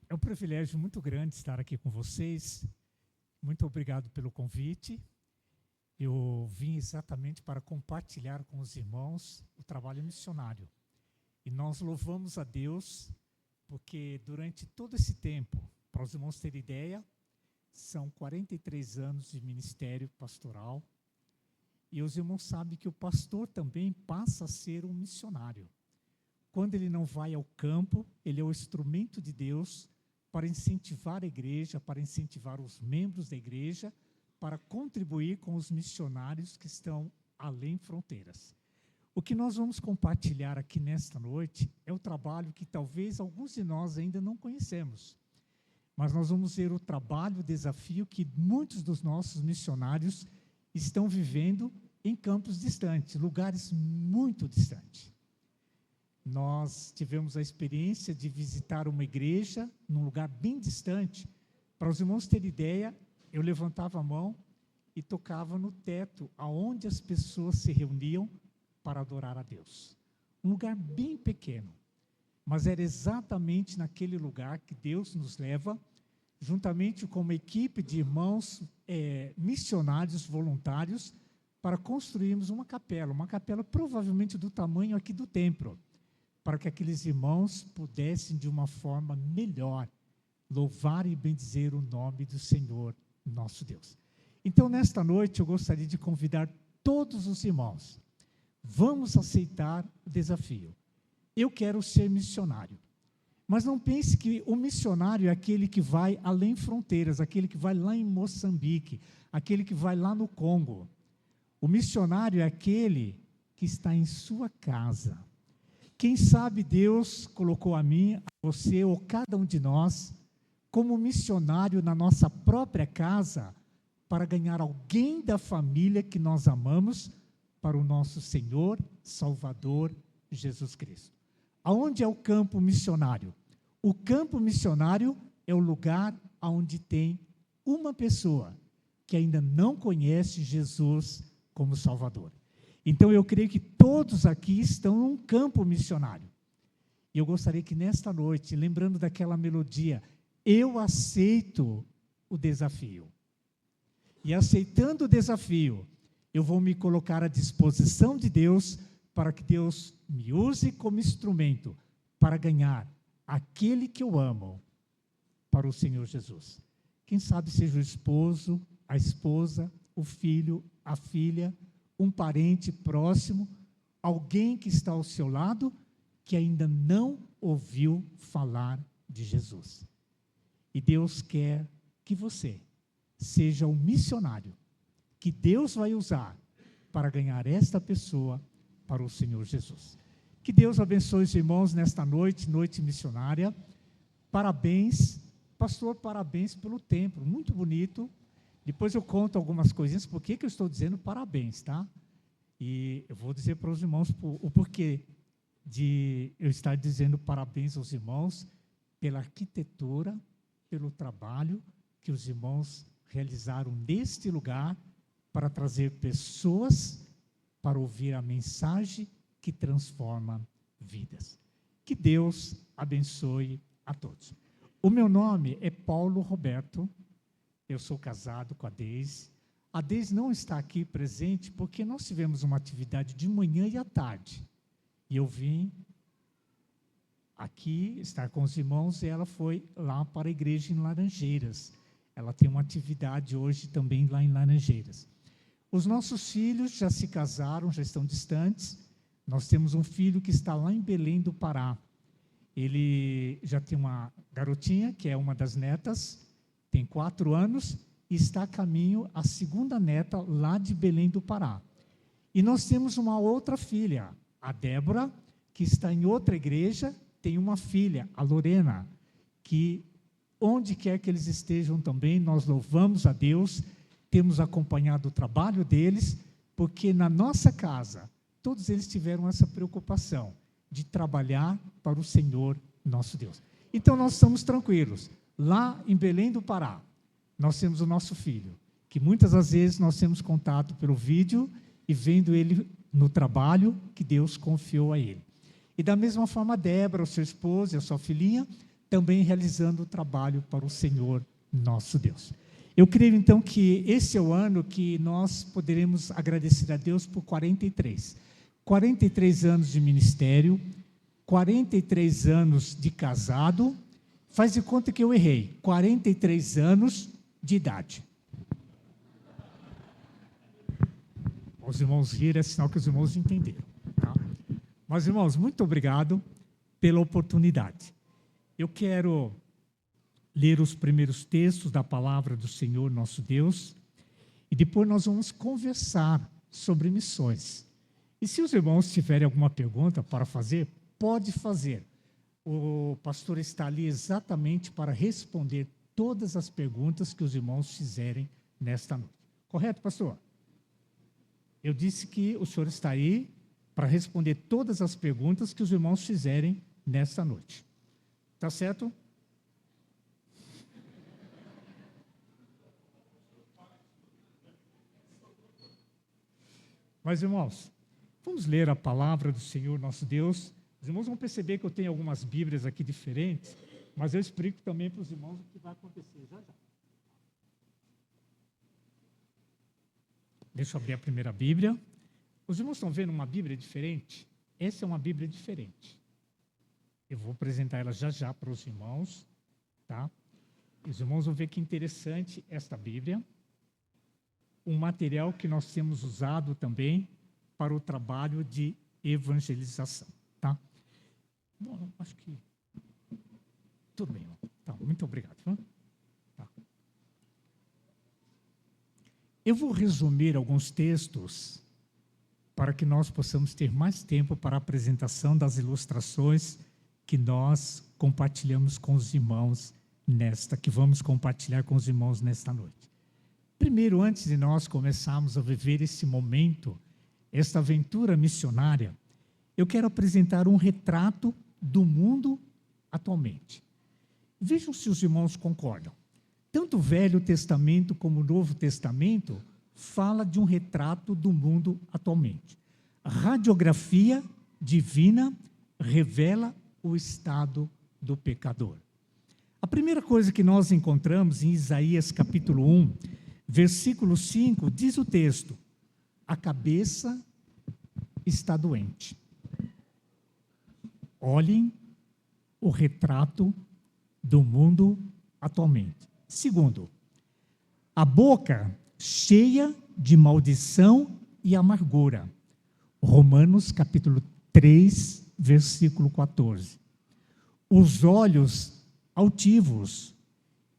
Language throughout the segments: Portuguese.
É um privilégio muito grande estar aqui com vocês. Muito obrigado pelo convite. Eu vim exatamente para compartilhar com os irmãos o trabalho missionário. E nós louvamos a Deus, porque durante todo esse tempo, para os irmãos terem ideia, são 43 anos de ministério pastoral. E os irmãos sabem que o pastor também passa a ser um missionário. Quando ele não vai ao campo, ele é o instrumento de Deus para incentivar a igreja, para incentivar os membros da igreja, para contribuir com os missionários que estão além fronteiras. O que nós vamos compartilhar aqui nesta noite é o trabalho que talvez alguns de nós ainda não conhecemos. Mas nós vamos ver o trabalho, o desafio que muitos dos nossos missionários estão vivendo em campos distantes, lugares muito distantes. Nós tivemos a experiência de visitar uma igreja num lugar bem distante. Para os irmãos terem ideia, eu levantava a mão e tocava no teto, aonde as pessoas se reuniam para adorar a Deus. Um lugar bem pequeno, mas era exatamente naquele lugar que Deus nos leva, juntamente com uma equipe de irmãos missionários voluntários, para construirmos uma capela provavelmente do tamanho aqui do templo, para que aqueles irmãos pudessem, de uma forma melhor, louvar e bendizer o nome do Senhor, nosso Deus. Então, nesta noite, eu gostaria de convidar todos os irmãos. Vamos aceitar o desafio. Eu quero ser missionário. Mas não pense que o missionário é aquele que vai além fronteiras, aquele que vai lá em Moçambique, aquele que vai lá no Congo. O missionário é aquele que está em sua casa. Quem sabe Deus colocou a mim, a você ou cada um de nós como missionário na nossa própria casa para ganhar alguém da família que nós amamos para o nosso Senhor, Salvador, Jesus Cristo. Aonde é o campo missionário? O campo missionário é o lugar onde tem uma pessoa que ainda não conhece Jesus como Salvador. Então, eu creio que todos aqui estão num campo missionário. E eu gostaria que nesta noite, lembrando daquela melodia, eu aceito o desafio. E aceitando o desafio, eu vou me colocar à disposição de Deus para que Deus me use como instrumento para ganhar aquele que eu amo para o Senhor Jesus. Quem sabe seja o esposo, a esposa, o filho, a filha, um parente próximo, alguém que está ao seu lado, que ainda não ouviu falar de Jesus. E Deus quer que você seja o missionário que Deus vai usar para ganhar esta pessoa para o Senhor Jesus. Que Deus abençoe os irmãos nesta noite, noite missionária. Parabéns, pastor, parabéns pelo templo, muito bonito. Depois eu conto algumas coisinhas, por que eu estou dizendo parabéns, tá? E eu vou dizer para os irmãos o porquê de eu estar dizendo parabéns aos irmãos pela arquitetura, pelo trabalho que os irmãos realizaram neste lugar para trazer pessoas para ouvir a mensagem que transforma vidas. Que Deus abençoe a todos. O meu nome é Paulo Roberto. Eu sou casado com a Deise. A Deise não está aqui presente porque nós tivemos uma atividade de manhã e à tarde. E eu vim aqui estar com os irmãos e ela foi lá para a igreja em Laranjeiras. Ela tem uma atividade hoje também lá em Laranjeiras. Os nossos filhos já se casaram, já estão distantes. Nós temos um filho que está lá em Belém do Pará. Ele já tem uma garotinha, que é uma das netas, tem 4 anos, e está a caminho a segunda neta lá de Belém do Pará. E nós temos uma outra filha, a Débora, que está em outra igreja, tem uma filha, a Lorena, que onde quer que eles estejam também, nós louvamos a Deus, temos acompanhado o trabalho deles, porque na nossa casa, todos eles tiveram essa preocupação de trabalhar para o Senhor nosso Deus. Então, nós estamos tranquilos. Lá em Belém do Pará, nós temos o nosso filho, que muitas das vezes nós temos contato pelo vídeo e vendo ele no trabalho que Deus confiou a ele. E da mesma forma, a Débora, o seu esposo e a sua filhinha, também realizando o trabalho para o Senhor nosso Deus. Eu creio, então, que esse é o ano que nós poderemos agradecer a Deus por 43. 43 anos de ministério, 43 anos de casado, faz de conta que eu errei, 43 anos de idade. Os irmãos riram, é sinal que os irmãos entenderam. Tá? Mas, irmãos, muito obrigado pela oportunidade. Eu quero ler os primeiros textos da palavra do Senhor nosso Deus, e depois nós vamos conversar sobre missões. E se os irmãos tiverem alguma pergunta para fazer, pode fazer. O pastor está ali exatamente para responder todas as perguntas que os irmãos fizerem nesta noite. Correto, pastor? Eu disse que o senhor está aí para responder todas as perguntas que os irmãos fizerem nesta noite. Tá certo? Mas, irmãos, vamos ler a palavra do Senhor nosso Deus. Os irmãos vão perceber que eu tenho algumas Bíblias aqui diferentes, mas eu explico também para os irmãos o que vai acontecer já já. Deixa eu abrir a primeira Bíblia. Os irmãos estão vendo uma Bíblia diferente? Essa é uma Bíblia diferente. Eu vou apresentar ela já já para os irmãos, tá? Os irmãos vão ver que interessante esta Bíblia. Um material que nós temos usado também para o trabalho de evangelização, tá? Bom, acho que tudo bem. Tá, muito obrigado. Tá. Eu vou resumir alguns textos para que nós possamos ter mais tempo para a apresentação das ilustrações que nós compartilhamos com os irmãos que vamos compartilhar com os irmãos nesta noite. Primeiro, antes de nós começarmos a viver esse momento, esta aventura missionária, eu quero apresentar um retrato do mundo atualmente. Vejam se os irmãos concordam. Tanto o Velho Testamento como o Novo Testamento fala de um retrato do mundo atualmente. A radiografia divina revela o estado do pecador. A primeira coisa que nós encontramos em Isaías capítulo 1, versículo 5, diz o texto: a cabeça está doente. Olhem o retrato do mundo atualmente. Segundo, a boca cheia de maldição e amargura. Romanos capítulo 3, versículo 14. Os olhos altivos.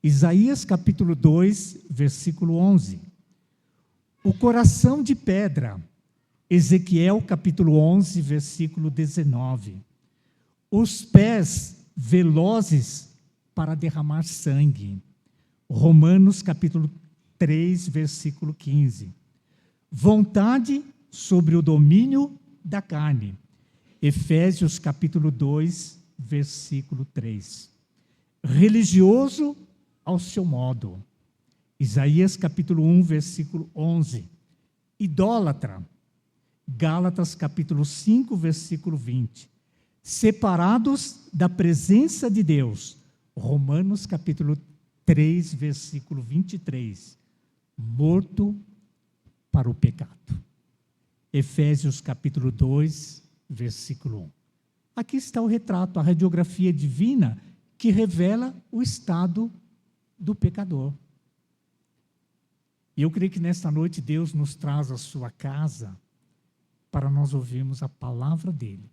Isaías capítulo 2, versículo 11. O coração de pedra. Ezequiel capítulo 11, versículo 19. Os pés velozes para derramar sangue. Romanos capítulo 3, versículo 15. Vontade sobre o domínio da carne. Efésios capítulo 2, versículo 3. Religioso ao seu modo. Isaías capítulo 1, versículo 11. Idólatra. Gálatas capítulo 5, versículo 20. Separados da presença de Deus. Romanos capítulo 3, versículo 23. Morto para o pecado. Efésios capítulo 2, versículo 1. Aqui está o retrato, a radiografia divina que revela o estado do pecador. E eu creio que nesta noite Deus nos traz à sua casa para nós ouvirmos a palavra dele.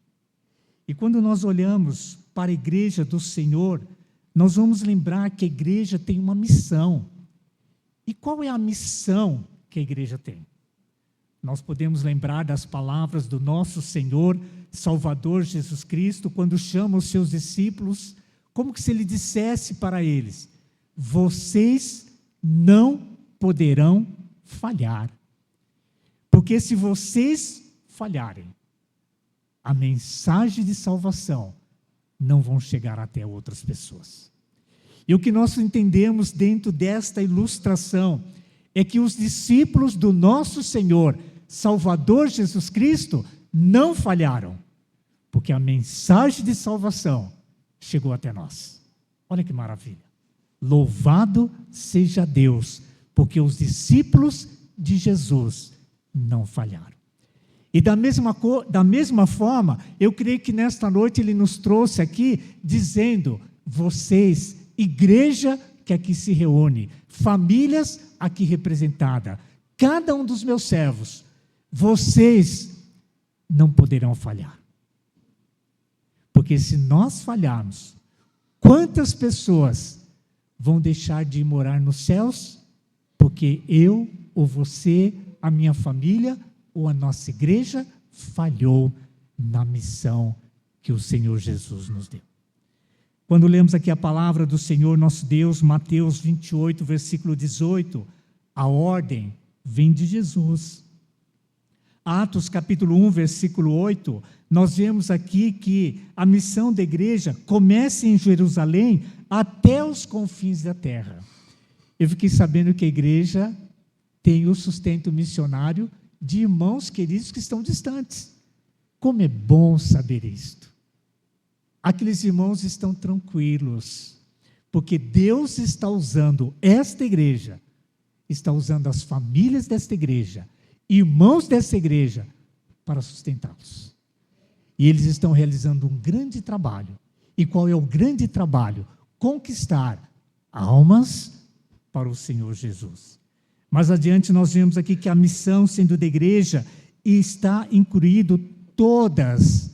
E quando nós olhamos para a igreja do Senhor, nós vamos lembrar que a igreja tem uma missão. E qual é a missão que a igreja tem? Nós podemos lembrar das palavras do nosso Senhor, Salvador Jesus Cristo, quando chama os seus discípulos, como que se ele dissesse para eles: vocês não poderão falhar, porque se vocês falharem, a mensagem de salvação não vão chegar até outras pessoas. E o que nós entendemos dentro desta ilustração é que os discípulos do nosso Senhor, Salvador Jesus Cristo, não falharam, porque a mensagem de salvação chegou até nós. Olha que maravilha. Louvado seja Deus, porque os discípulos de Jesus não falharam. E da mesma forma, eu creio que nesta noite ele nos trouxe aqui dizendo: vocês, igreja que aqui se reúne, famílias aqui representadas, cada um dos meus servos, vocês não poderão falhar. Porque se nós falharmos, quantas pessoas vão deixar de morar nos céus? Porque eu, ou você, a minha família, ou a nossa igreja falhou na missão que o Senhor Jesus nos deu. Quando lemos aqui a palavra do Senhor nosso Deus, Mateus 28, versículo 18, a ordem vem de Jesus. Atos capítulo 1, versículo 8, nós vemos aqui que a missão da igreja começa em Jerusalém até os confins da terra. Eu fiquei sabendo que a igreja tem o sustento missionário de irmãos queridos que estão distantes. Como é bom saber isto. Aqueles irmãos estão tranquilos, porque Deus está usando esta igreja, está usando as famílias desta igreja, irmãos desta igreja, para sustentá-los. E eles estão realizando um grande trabalho. E qual é o grande trabalho? Conquistar almas para o Senhor Jesus. Mais adiante nós vemos aqui que a missão sendo da igreja está incluído todas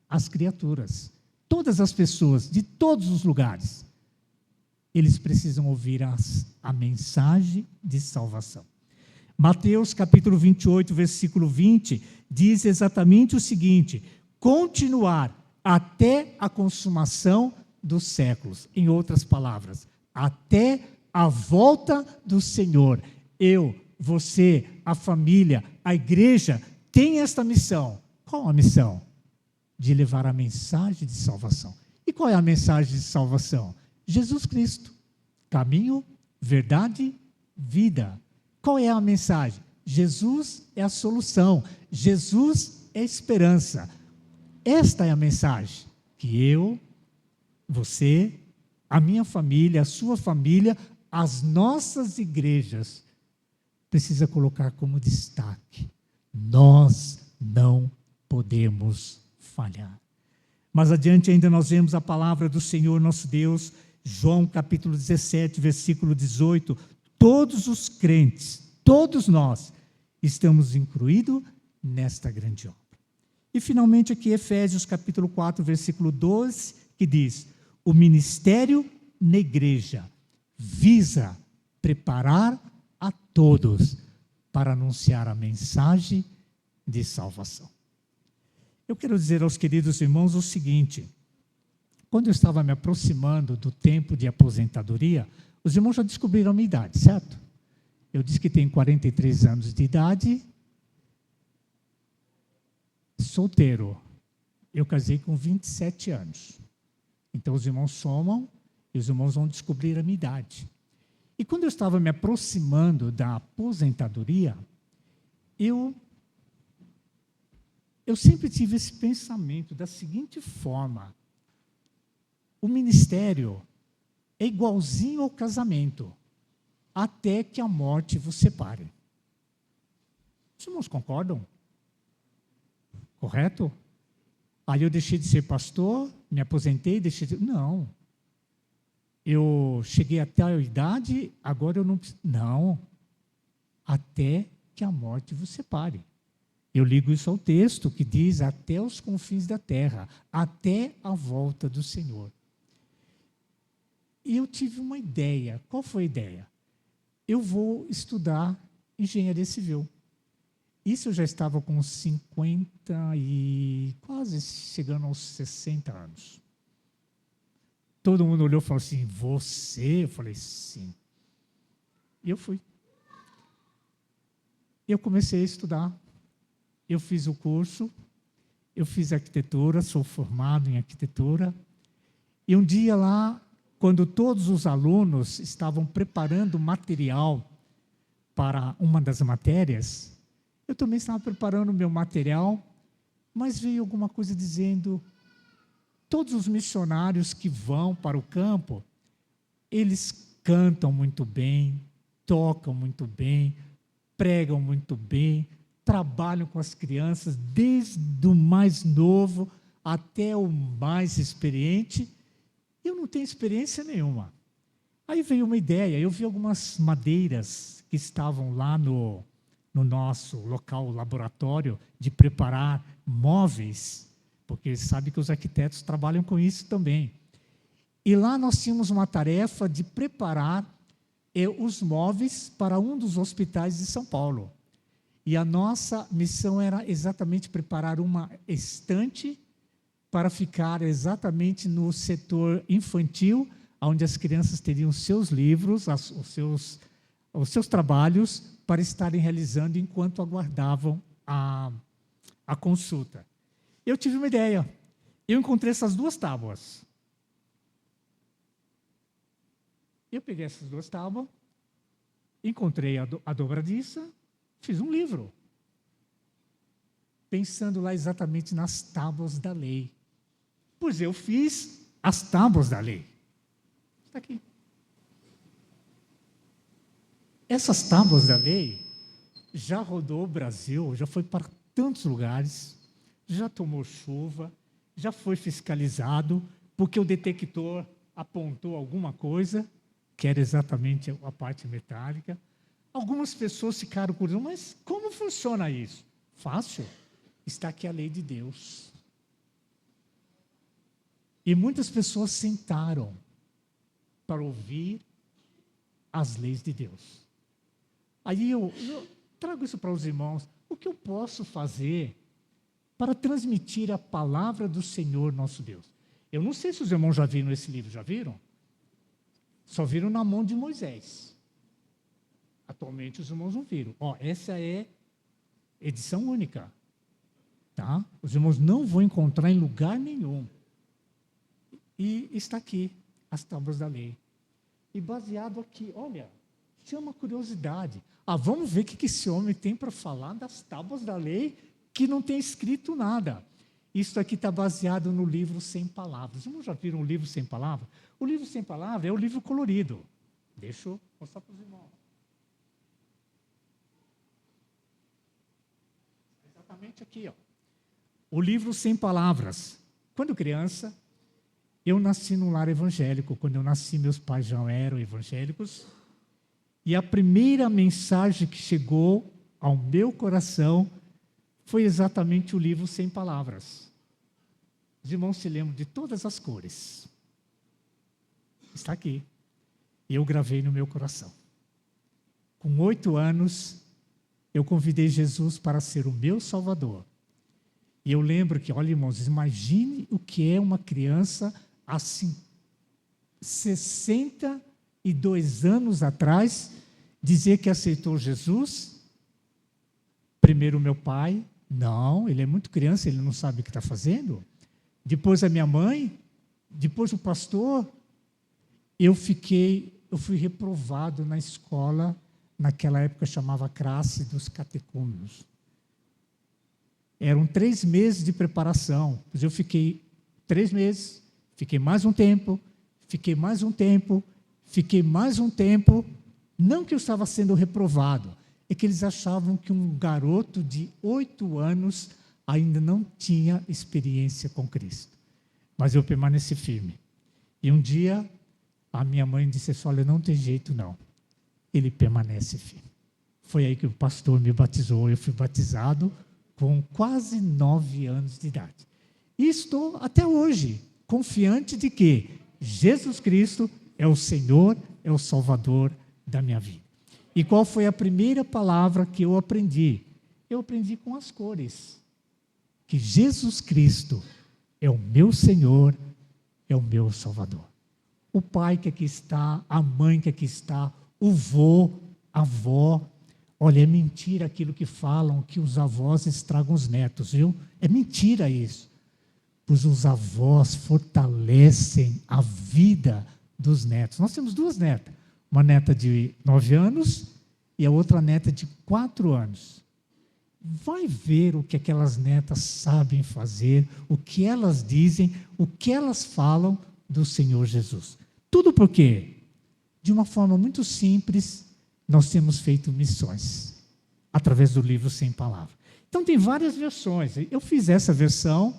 as criaturas, todas as pessoas, de todos os lugares. Eles precisam ouvir a mensagem de salvação. Mateus capítulo 28, versículo 20, diz exatamente o seguinte: continuar até a consumação dos séculos. Em outras palavras, até a volta do Senhor. Eu, você, a família, a igreja, tem esta missão. Qual a missão? De levar a mensagem de salvação. E qual é a mensagem de salvação? Jesus Cristo. Caminho, verdade, vida. Qual é a mensagem? Jesus é a solução. Jesus é a esperança. Esta é a mensagem que eu, você, a minha família, a sua família, as nossas igrejas precisa colocar como destaque. Nós não podemos falhar. Mais adiante ainda nós vemos a palavra do Senhor nosso Deus, João capítulo 17, versículo 18. Todos os crentes, todos nós, estamos incluídos nesta grande obra. E finalmente aqui Efésios capítulo 4, versículo 12, que diz: o ministério na igreja visa preparar a todos para anunciar a mensagem de salvação. Eu quero dizer aos queridos irmãos o seguinte: quando eu estava me aproximando do tempo de aposentadoria, os irmãos já descobriram a minha idade, certo? Eu disse que tenho 43 anos de idade, solteiro. Eu casei com 27 anos. Então os irmãos somam e os irmãos vão descobrir a minha idade. E quando eu estava me aproximando da aposentadoria, eu sempre tive esse pensamento da seguinte forma: o ministério é igualzinho ao casamento, até que a morte vos separe. Os irmãos concordam? Correto? Aí eu deixei de ser pastor, me aposentei, deixei de... Não. Eu cheguei até a idade, agora eu não preciso... Não. Até que a morte vos separe. Eu ligo isso ao texto que diz: até os confins da terra, até a volta do Senhor. E eu tive uma ideia. Qual foi a ideia? Eu vou estudar engenharia civil. Isso eu já estava com 50 e quase chegando aos 60 anos. Todo mundo olhou e falou assim: você? Eu falei: sim. E eu fui. Eu comecei a estudar. Eu fiz o curso, eu fiz arquitetura, sou formado em arquitetura. E um dia lá, quando todos os alunos estavam preparando material para uma das matérias, eu também estava preparando o meu material, mas veio alguma coisa dizendo: todos os missionários que vão para o campo Eles cantam muito bem, tocam muito bem, pregam muito bem, trabalham com as crianças, desde o mais novo até o mais experiente. Eu não tenho experiência nenhuma. Aí veio uma ideia, eu vi algumas madeiras que estavam lá no nosso local laboratório de preparar móveis, porque sabe que os arquitetos trabalham com isso também. E lá nós tínhamos uma tarefa de preparar os móveis para um dos hospitais de São Paulo. E a nossa missão era exatamente preparar uma estante para ficar exatamente no setor infantil, onde as crianças teriam seus livros, os seus trabalhos, para estarem realizando enquanto aguardavam a consulta. Eu tive uma ideia. Eu encontrei essas duas tábuas. Eu peguei essas duas tábuas, encontrei a dobradiça, fiz um livro, pensando lá exatamente nas tábuas da lei. Pois eu fiz as tábuas da lei. Está aqui. Essas tábuas da lei já rodou o Brasil, já foi para tantos lugares, já tomou chuva, já foi fiscalizado, porque o detector apontou alguma coisa, que era exatamente a parte metálica. Algumas pessoas ficaram curiosas, mas como funciona isso? Fácil. Está aqui a lei de Deus. E muitas pessoas sentaram para ouvir as leis de Deus. Aí eu trago isso para os irmãos. O que eu posso fazer para transmitir a palavra do Senhor nosso Deus? Eu não sei se os irmãos já viram esse livro, já viram? Só viram na mão de Moisés. Atualmente os irmãos não viram. Essa é edição única. Tá? Os irmãos não vão encontrar em lugar nenhum. E está aqui, as tábuas da lei. E baseado aqui, olha, chama curiosidade. Vamos ver o que esse homem tem para falar das tábuas da lei que não tem escrito nada. Isso aqui está baseado no livro Sem Palavras. Os irmãos já viram o livro Sem Palavras? O livro Sem Palavras é o livro colorido. Deixa eu mostrar para os irmãos. Exatamente aqui, ó. O livro Sem Palavras. Quando criança, eu nasci num lar evangélico. Quando eu nasci, meus pais já eram evangélicos. E a primeira mensagem que chegou ao meu coração foi exatamente o livro Sem Palavras. Os irmãos se lembram de todas as cores. Está aqui. E eu gravei no meu coração. Com 8 anos, eu convidei Jesus para ser o meu Salvador. E eu lembro que, olha, irmãos, imagine o que é uma criança assim, 62 anos atrás, dizer que aceitou Jesus. Primeiro meu pai, não, ele é muito criança, ele não sabe o que está fazendo. Depois a minha mãe, depois o pastor. Eu fui reprovado na escola, naquela época chamava classe dos catecúmenos. Eram 3 meses de preparação, pois eu fiquei 3 meses, fiquei mais um tempo, fiquei mais um tempo, fiquei mais um tempo. Não que eu estava sendo reprovado, é que eles achavam que um garoto de 8 anos ainda não tinha experiência com Cristo. Mas eu permaneci firme. E um dia, a minha mãe disse assim, olha, não tem jeito não. Ele permanece firme. Foi aí que o pastor me batizou. Eu fui batizado com quase 9 anos de idade. E estou até hoje confiante de que Jesus Cristo é o Senhor, é o Salvador da minha vida. E qual foi a primeira palavra que eu aprendi? Eu aprendi com as cores. Que Jesus Cristo é o meu Senhor, é o meu Salvador. O pai que aqui está, a mãe que aqui está, o vô, a avó. Olha, é mentira aquilo que falam, que os avós estragam os netos, viu? É mentira isso. Pois os avós fortalecem a vida dos netos. Nós temos 2 netas. Uma neta de 9 anos e a outra neta de 4 anos. Vai ver o que aquelas netas sabem fazer, o que elas dizem, o que elas falam do Senhor Jesus. Tudo por quê? de uma forma muito simples, nós temos feito missões, através do livro Sem Palavras. Então, tem várias versões. Eu fiz essa versão,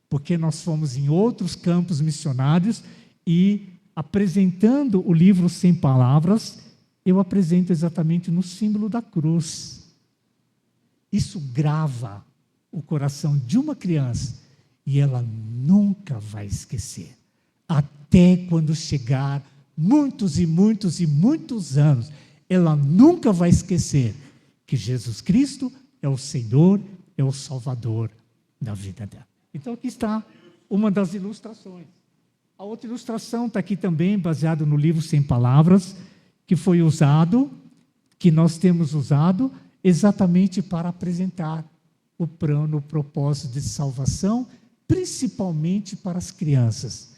porque nós fomos em outros campos missionários e, apresentando o livro Sem Palavras, eu apresento exatamente no símbolo da cruz. Isso grava o coração de uma criança e ela nunca vai esquecer. Até quando chegar muitos e muitos e muitos anos, ela nunca vai esquecer que Jesus Cristo é o Senhor, é o Salvador da vida dela. Então aqui está uma das ilustrações. A outra ilustração está aqui também, baseado no livro Sem Palavras, que foi usado, que nós temos usado, exatamente para apresentar o plano, o propósito de salvação, principalmente para as crianças.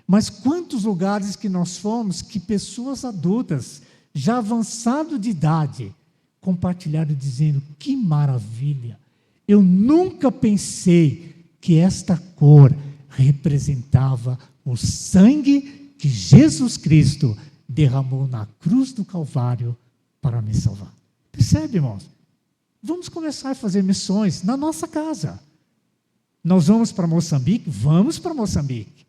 Mas quantos lugares que nós fomos que pessoas adultas, já avançado de idade, compartilharam dizendo: que maravilha, eu nunca pensei que esta cor representava o sangue que Jesus Cristo derramou na cruz do Calvário para me salvar. Percebe, irmãos? Vamos começar a fazer missões na nossa casa. Nós vamos para Moçambique? Vamos para Moçambique.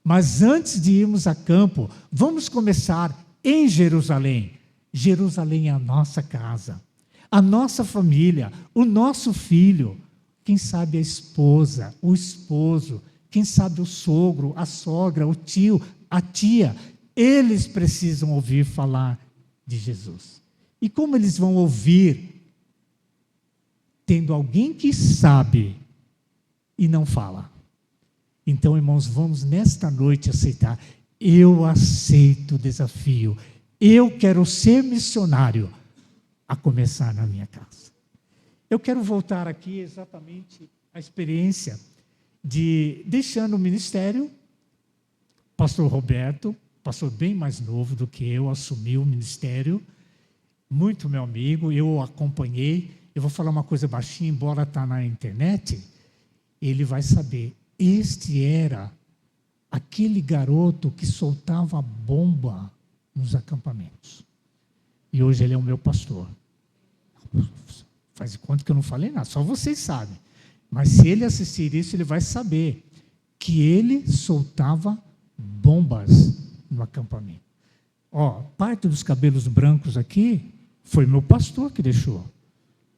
Mas antes de irmos a campo, vamos começar em Jerusalém. Jerusalém é a nossa casa, a nossa família, o nosso filho, quem sabe a esposa, o esposo, quem sabe o sogro, a sogra, o tio, a tia. Eles precisam ouvir falar de Jesus. E como eles vão ouvir? Tendo alguém que sabe e não fala. Então, irmãos, vamos nesta noite aceitar. Eu aceito o desafio. Eu quero ser missionário, a começar na minha casa. Eu quero voltar aqui exatamente à experiência de, deixando o ministério, pastor Roberto, pastor bem mais novo do que eu, assumiu o ministério, muito meu amigo, eu o acompanhei. Eu vou falar uma coisa baixinha, embora está na internet, ele vai saber. Este era aquele garoto que soltava bomba nos acampamentos. E hoje ele é o meu pastor. Faz de conta que eu não falei nada, só vocês sabem. Mas se ele assistir isso, ele vai saber que ele soltava bombas no acampamento. Ó, parte dos cabelos brancos aqui foi meu pastor que deixou.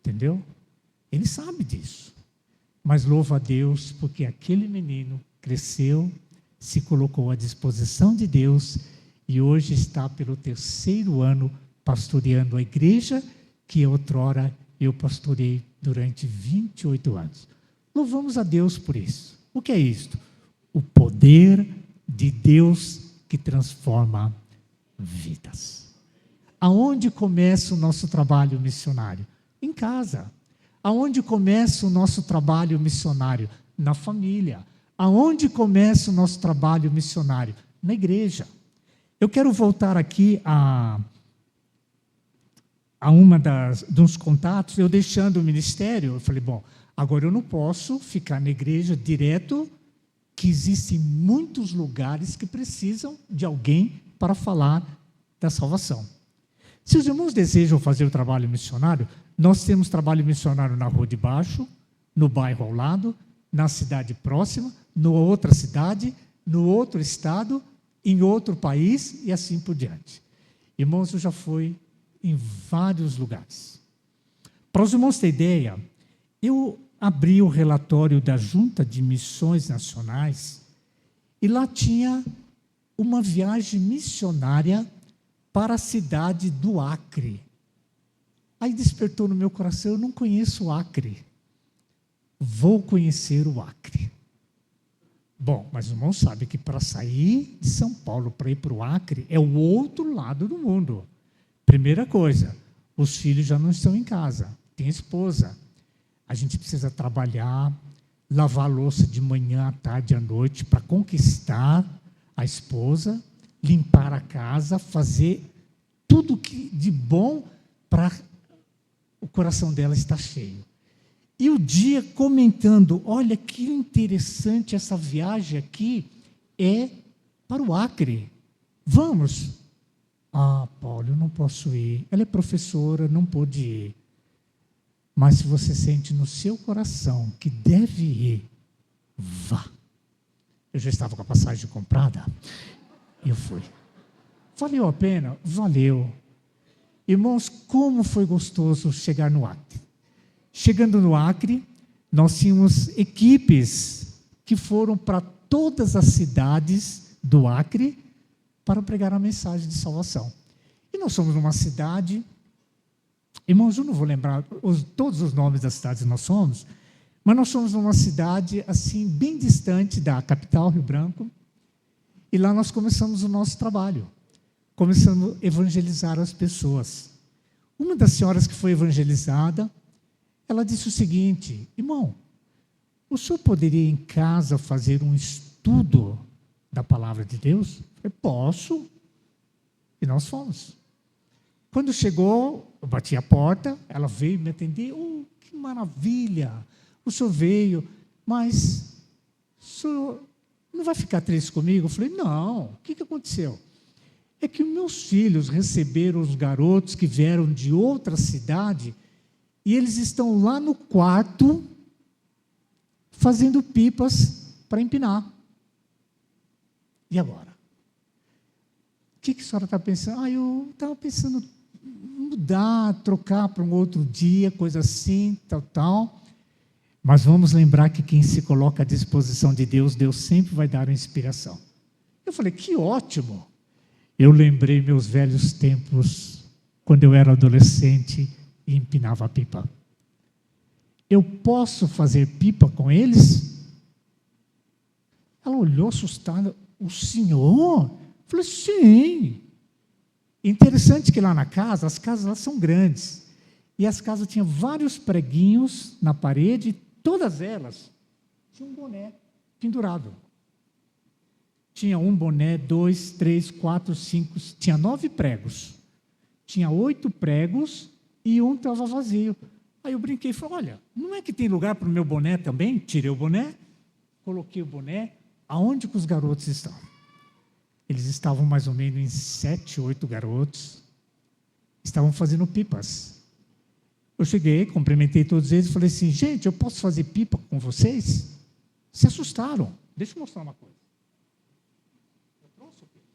Entendeu? Ele sabe disso. Mas louva a Deus, porque aquele menino cresceu, se colocou à disposição de Deus e hoje está pelo 3º ano pastoreando a igreja que outrora eu pastorei durante 28 anos. Louvamos a Deus por isso. O que é isto? O poder de Deus que transforma vidas. Aonde começa o nosso trabalho missionário? Em casa. Aonde começa o nosso trabalho missionário? Na família. Aonde começa o nosso trabalho missionário? Na igreja. Eu quero voltar aqui a dos contatos, eu deixando o ministério, eu falei, bom, agora eu não posso ficar na igreja direto, que existem muitos lugares que precisam de alguém para falar da salvação. Se os irmãos desejam fazer o trabalho missionário, nós temos trabalho missionário na Rua de Baixo, no bairro ao lado, na cidade próxima, na outra cidade, no outro estado, em outro país e assim por diante. Irmãos, eu já fui em vários lugares. Para os irmãos terem ideia, eu abri o relatório da Junta de Missões Nacionais e lá tinha uma viagem missionária para a cidade do Acre. Aí despertou no meu coração, eu não conheço o Acre. Vou conhecer o Acre. Bom, mas o irmão sabe que para sair de São Paulo para ir para o Acre é o outro lado do mundo. Primeira coisa, os filhos já não estão em casa, tem esposa. A gente precisa trabalhar, lavar a louça de manhã, à tarde, à noite, para conquistar a esposa, limpar a casa, fazer tudo que de bom para o coração dela estar cheio. E o dia comentando, olha que interessante essa viagem aqui, é para o Acre. Vamos. Ah, Paulo, eu não posso ir. Ela é professora, não pôde ir. Mas se você sente no seu coração que deve ir, vá. Eu já estava com a passagem comprada. Eu fui. Valeu a pena? Valeu. Irmãos, como foi gostoso chegar no Acre. Chegando no Acre, nós tínhamos equipes que foram para todas as cidades do Acre para pregar a mensagem de salvação. E nós somos numa cidade, irmãos, eu não vou lembrar todos os nomes das cidades que nós somos, mas nós somos numa cidade assim bem distante da capital, Rio Branco, e lá nós começamos o nosso trabalho, começando a evangelizar as pessoas. Uma das senhoras que foi evangelizada, ela disse o seguinte: irmão, o senhor poderia em casa fazer um estudo da palavra de Deus? Eu falei, posso. E nós fomos. Quando chegou, eu bati a porta, ela veio me atender. Oh, que maravilha! O senhor veio, mas o senhor não vai ficar triste comigo? Eu falei, não. O que aconteceu? É que os meus filhos receberam os garotos que vieram de outra cidade e eles estão lá no quarto fazendo pipas para empinar. E agora? O que a senhora está pensando? Eu estava pensando mudar, trocar para um outro dia, coisa assim, tal. Mas vamos lembrar que quem se coloca à disposição de Deus, Deus sempre vai dar uma inspiração. Eu falei, que ótimo. Eu lembrei meus velhos tempos, quando eu era adolescente e empinava pipa. Eu posso fazer pipa com eles? Ela olhou assustada. O senhor? Eu falei, sim. Interessante que lá na casa, as casas lá são grandes. E as casas tinham vários preguinhos na parede, e todas elas tinham um boné pendurado. Tinha um boné, 2, 3, 4, 5, tinha 9 pregos. Tinha 8 pregos e um estava vazio. Aí eu brinquei e falei, olha, não é que tem lugar para o meu boné também? Tirei o boné, coloquei o boné. Aonde que os garotos estão? Eles estavam mais ou menos em 7, 8 garotos. Estavam fazendo pipas. Eu cheguei, cumprimentei todos eles e falei assim, gente, eu posso fazer pipa com vocês? Se assustaram. Deixa eu mostrar uma coisa. Eu trouxe o pipa.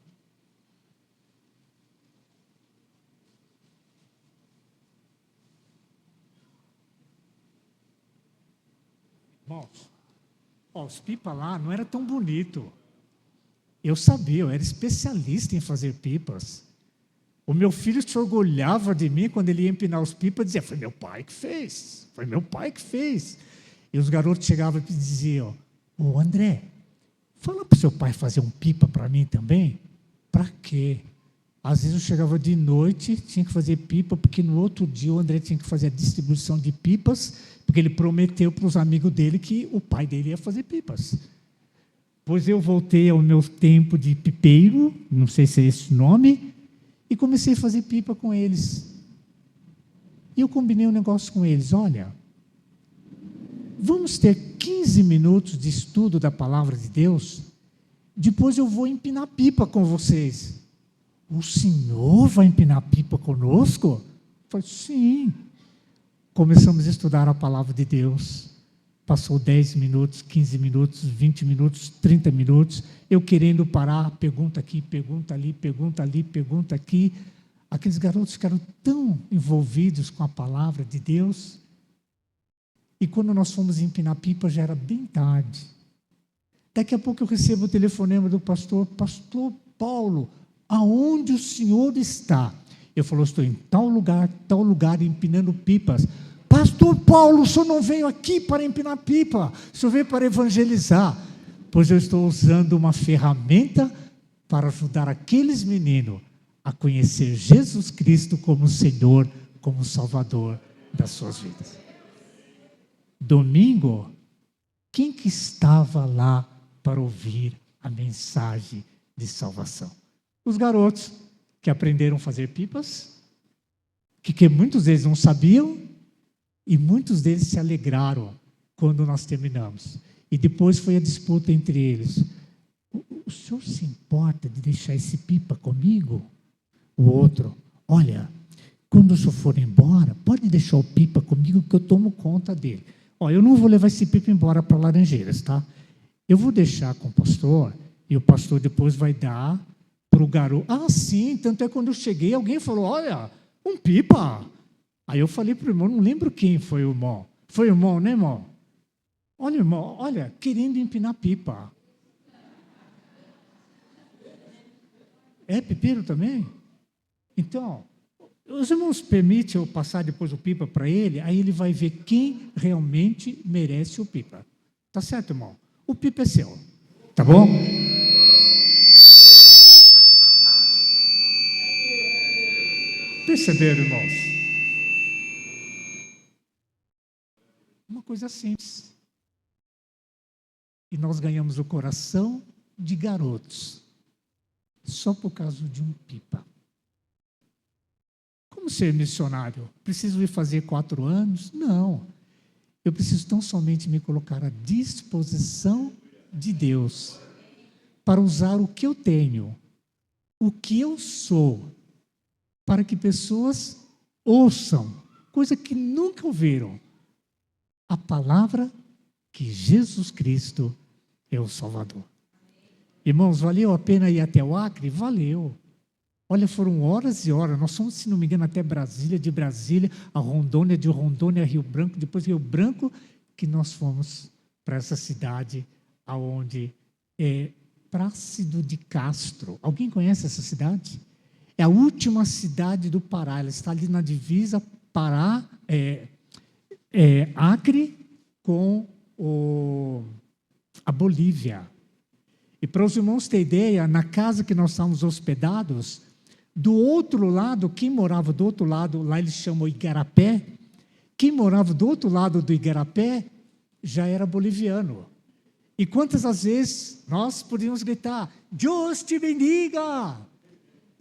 Irmãos, os pipas lá não era tão bonito. Eu sabia, eu era especialista em fazer pipas. O meu filho se orgulhava de mim quando ele ia empinar os pipas, dizia, foi meu pai que fez, foi meu pai que fez. E os garotos chegavam e diziam, ô André, fala para o seu pai fazer um pipa para mim também. Para quê? Às vezes eu chegava de noite, tinha que fazer pipa, porque no outro dia o André tinha que fazer a distribuição de pipas, porque ele prometeu para os amigos dele que o pai dele ia fazer pipas. Pois eu voltei ao meu tempo de pipeiro, não sei se é esse o nome, e comecei a fazer pipa com eles. E eu combinei um negócio com eles, olha, vamos ter 15 minutos de estudo da palavra de Deus, depois eu vou empinar pipa com vocês. O senhor vai empinar pipa conosco? Eu falei, sim. Começamos a estudar a palavra de Deus. Passou 10 minutos, 15 minutos, 20 minutos, 30 minutos, eu querendo parar, pergunta aqui, pergunta ali, pergunta ali, pergunta aqui. Aqueles garotos ficaram tão envolvidos com a palavra de Deus. E quando nós fomos empinar pipa, já era bem tarde. Daqui a pouco eu recebo o telefonema do pastor, pastor Paulo, aonde o senhor está? Eu falo, estou em tal lugar, empinando pipas. Pastor Paulo, o senhor não veio aqui para empinar pipa, o senhor veio para evangelizar. Pois eu estou usando uma ferramenta para ajudar aqueles meninos a conhecer Jesus Cristo como Senhor, como Salvador das suas vidas. Domingo, quem que estava lá para ouvir a mensagem de salvação? Os garotos que aprenderam a fazer pipas, que muitos deles não sabiam, e muitos deles se alegraram quando nós terminamos. E depois foi a disputa entre eles. O senhor se importa de deixar esse pipa comigo? O outro, olha, quando o senhor for embora, pode deixar o pipa comigo que eu tomo conta dele. Ó, eu não vou levar esse pipa embora para Laranjeiras, tá? Eu vou deixar com o pastor e o pastor depois vai dar para o garoto. Ah, sim, tanto é que quando eu cheguei, alguém falou, olha, um pipa. Aí eu falei para o irmão, não lembro quem foi o irmão. Foi o irmão, né, irmão? Olha, irmão, olha, querendo empinar pipa. É pipeiro também? Então, os irmãos permitem eu passar depois o pipa para ele, aí ele vai ver quem realmente merece o pipa. Tá certo, irmão? O pipa é seu. Tá bom? Perceberam, irmãos? Uma coisa simples. E nós ganhamos o coração de garotos, só por causa de um pipa. Como ser missionário? Preciso ir fazer 4 anos? Não. Eu preciso tão somente me colocar à disposição de Deus para usar o que eu tenho, o que eu sou, para que pessoas ouçam, coisa que nunca ouviram, a palavra que Jesus Cristo é o Salvador. Irmãos, valeu a pena ir até o Acre? Valeu. Olha, foram horas e horas. Nós fomos, se não me engano, até Brasília, de Brasília a Rondônia, de Rondônia a Rio Branco, depois Rio Branco, que nós fomos para essa cidade aonde é Plácido de Castro. Alguém conhece essa cidade? É a última cidade do Pará. Ela está ali na divisa Pará, Acre com a Bolívia. E para os irmãos terem ideia, na casa que nós estávamos hospedados, do outro lado, quem morava do outro lado, lá eles chamam Igarapé, quem morava do outro lado do Igarapé já era boliviano. E quantas as vezes nós podíamos gritar, Deus te bendiga!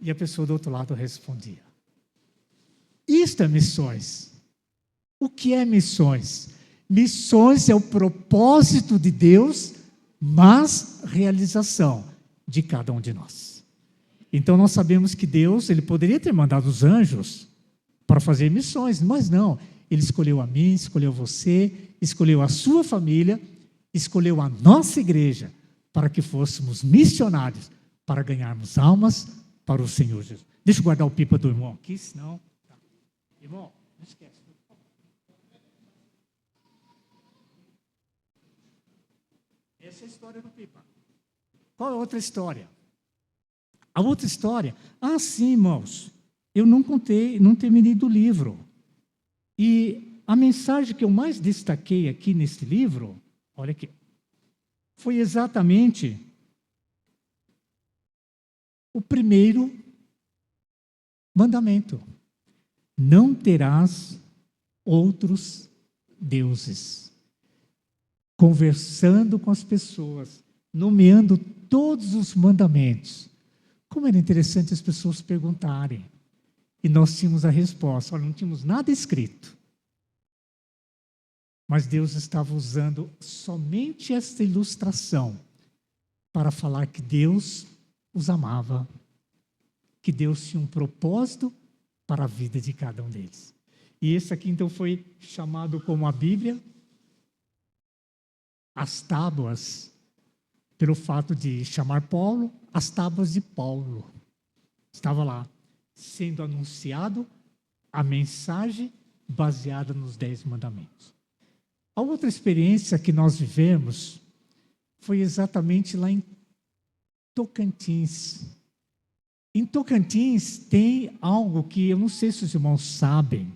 E a pessoa do outro lado respondia. Isto é missões. O que é missões? Missões é o propósito de Deus, mas realização de cada um de nós. Então nós sabemos que Deus, ele poderia ter mandado os anjos para fazer missões, mas não. Ele escolheu a mim, escolheu você, escolheu a sua família, escolheu a nossa igreja para que fôssemos missionários, para ganharmos almas para o Senhor Jesus. Deixa eu guardar o pipa do irmão aqui, senão... Tá. Irmão, não esquece. Essa é a história do pipa. Qual é a outra história? A outra história, sim, irmãos, eu não terminei do livro. E a mensagem que eu mais destaquei aqui nesse livro, olha aqui, foi exatamente o primeiro mandamento. Não terás outros deuses. Conversando com as pessoas, nomeando todos os mandamentos. Como era interessante as pessoas perguntarem. E nós tínhamos a resposta. Olha, não tínhamos nada escrito. Mas Deus estava usando somente esta ilustração para falar que Deus os amava, que Deus tinha um propósito para a vida de cada um deles. E esse aqui, então, foi chamado como a Bíblia, as tábuas, pelo fato de chamar Paulo, as tábuas de Paulo. Estava lá, sendo anunciado a mensagem baseada nos 10 mandamentos. A outra experiência que nós vivemos foi exatamente lá em Tocantins. Em Tocantins tem algo que eu não sei se os irmãos sabem.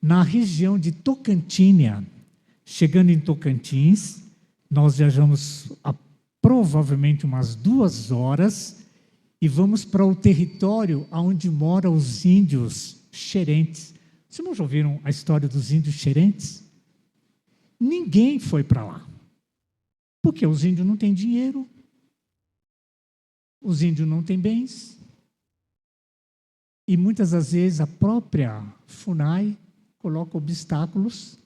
Na região de Tocantinha, chegando em Tocantins, nós viajamos provavelmente umas 2 horas e vamos para o território onde moram os índios xerentes. Vocês irmãos já ouviram a história dos índios xerentes? Ninguém foi para lá. Porque os índios não têm dinheiro, os índios não têm bens, e muitas das vezes a própria FUNAI coloca obstáculos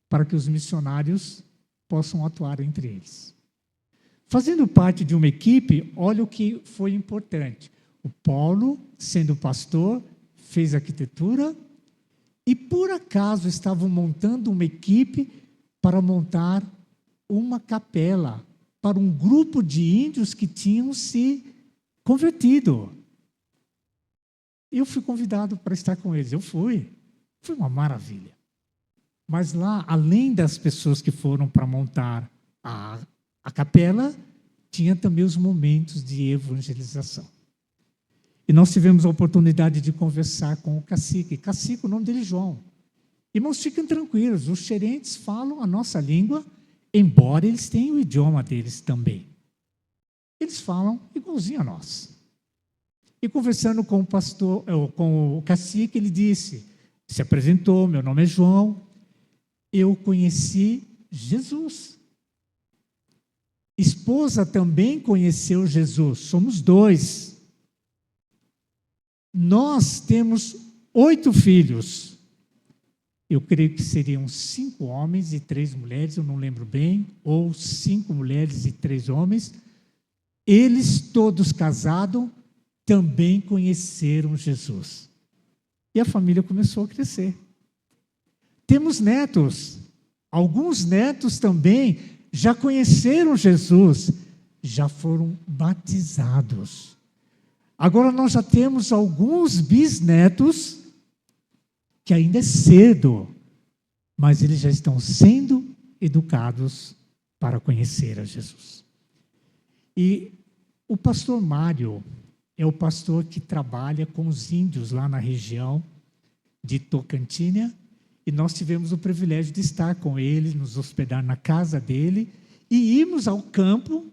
para que os missionários possam atuar entre eles. Fazendo parte de uma equipe, olha o que foi importante. O O Paulo, sendo pastor, fez arquitetura e, por acaso, estavam montando uma equipe para montar uma capela para um grupo de índios que tinham se convertido. Eu fui convidado para estar com eles. Eu fui. Foi uma maravilha. Mas lá, além das pessoas que foram para montar a capela, tinha também os momentos de evangelização. E nós tivemos a oportunidade de conversar com o cacique. Cacique, o nome dele é João. Irmãos, fiquem tranquilos, os xerentes falam a nossa língua, embora eles tenham o idioma deles também. Eles falam igualzinho a nós. E conversando com o pastor, com o cacique, ele disse, se apresentou, meu nome é João, eu conheci Jesus. Esposa também conheceu Jesus, somos 2. Nós temos 8 filhos. Eu creio que seriam 5 homens e 3 mulheres, eu não lembro bem, ou 5 mulheres e 3 homens. Eles, todos casados, também conheceram Jesus. E a família começou a crescer. Temos netos. Alguns netos também já conheceram Jesus, já foram batizados. Agora nós já temos alguns bisnetos, que ainda é cedo, mas eles já estão sendo educados para conhecer a Jesus. E o pastor Mário é o pastor que trabalha com os índios lá na região de Tocantins, e nós tivemos o privilégio de estar com ele, nos hospedar na casa dele, e irmos ao campo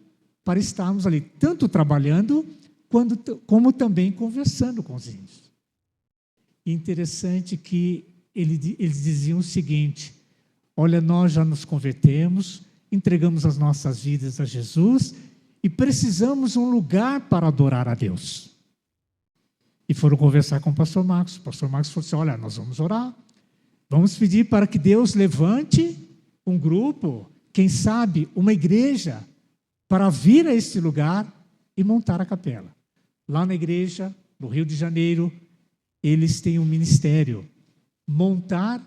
para estarmos ali, tanto trabalhando, como também conversando com os índios. E interessante que eles diziam o seguinte, olha, nós já nos convertemos, entregamos as nossas vidas a Jesus e precisamos de um lugar para adorar a Deus. E foram conversar com o pastor Marcos. O pastor Marcos falou assim, olha, nós vamos orar, vamos pedir para que Deus levante um grupo, quem sabe uma igreja, para vir a este lugar e montar a capela. Lá na igreja, no Rio de Janeiro, eles têm um ministério, montar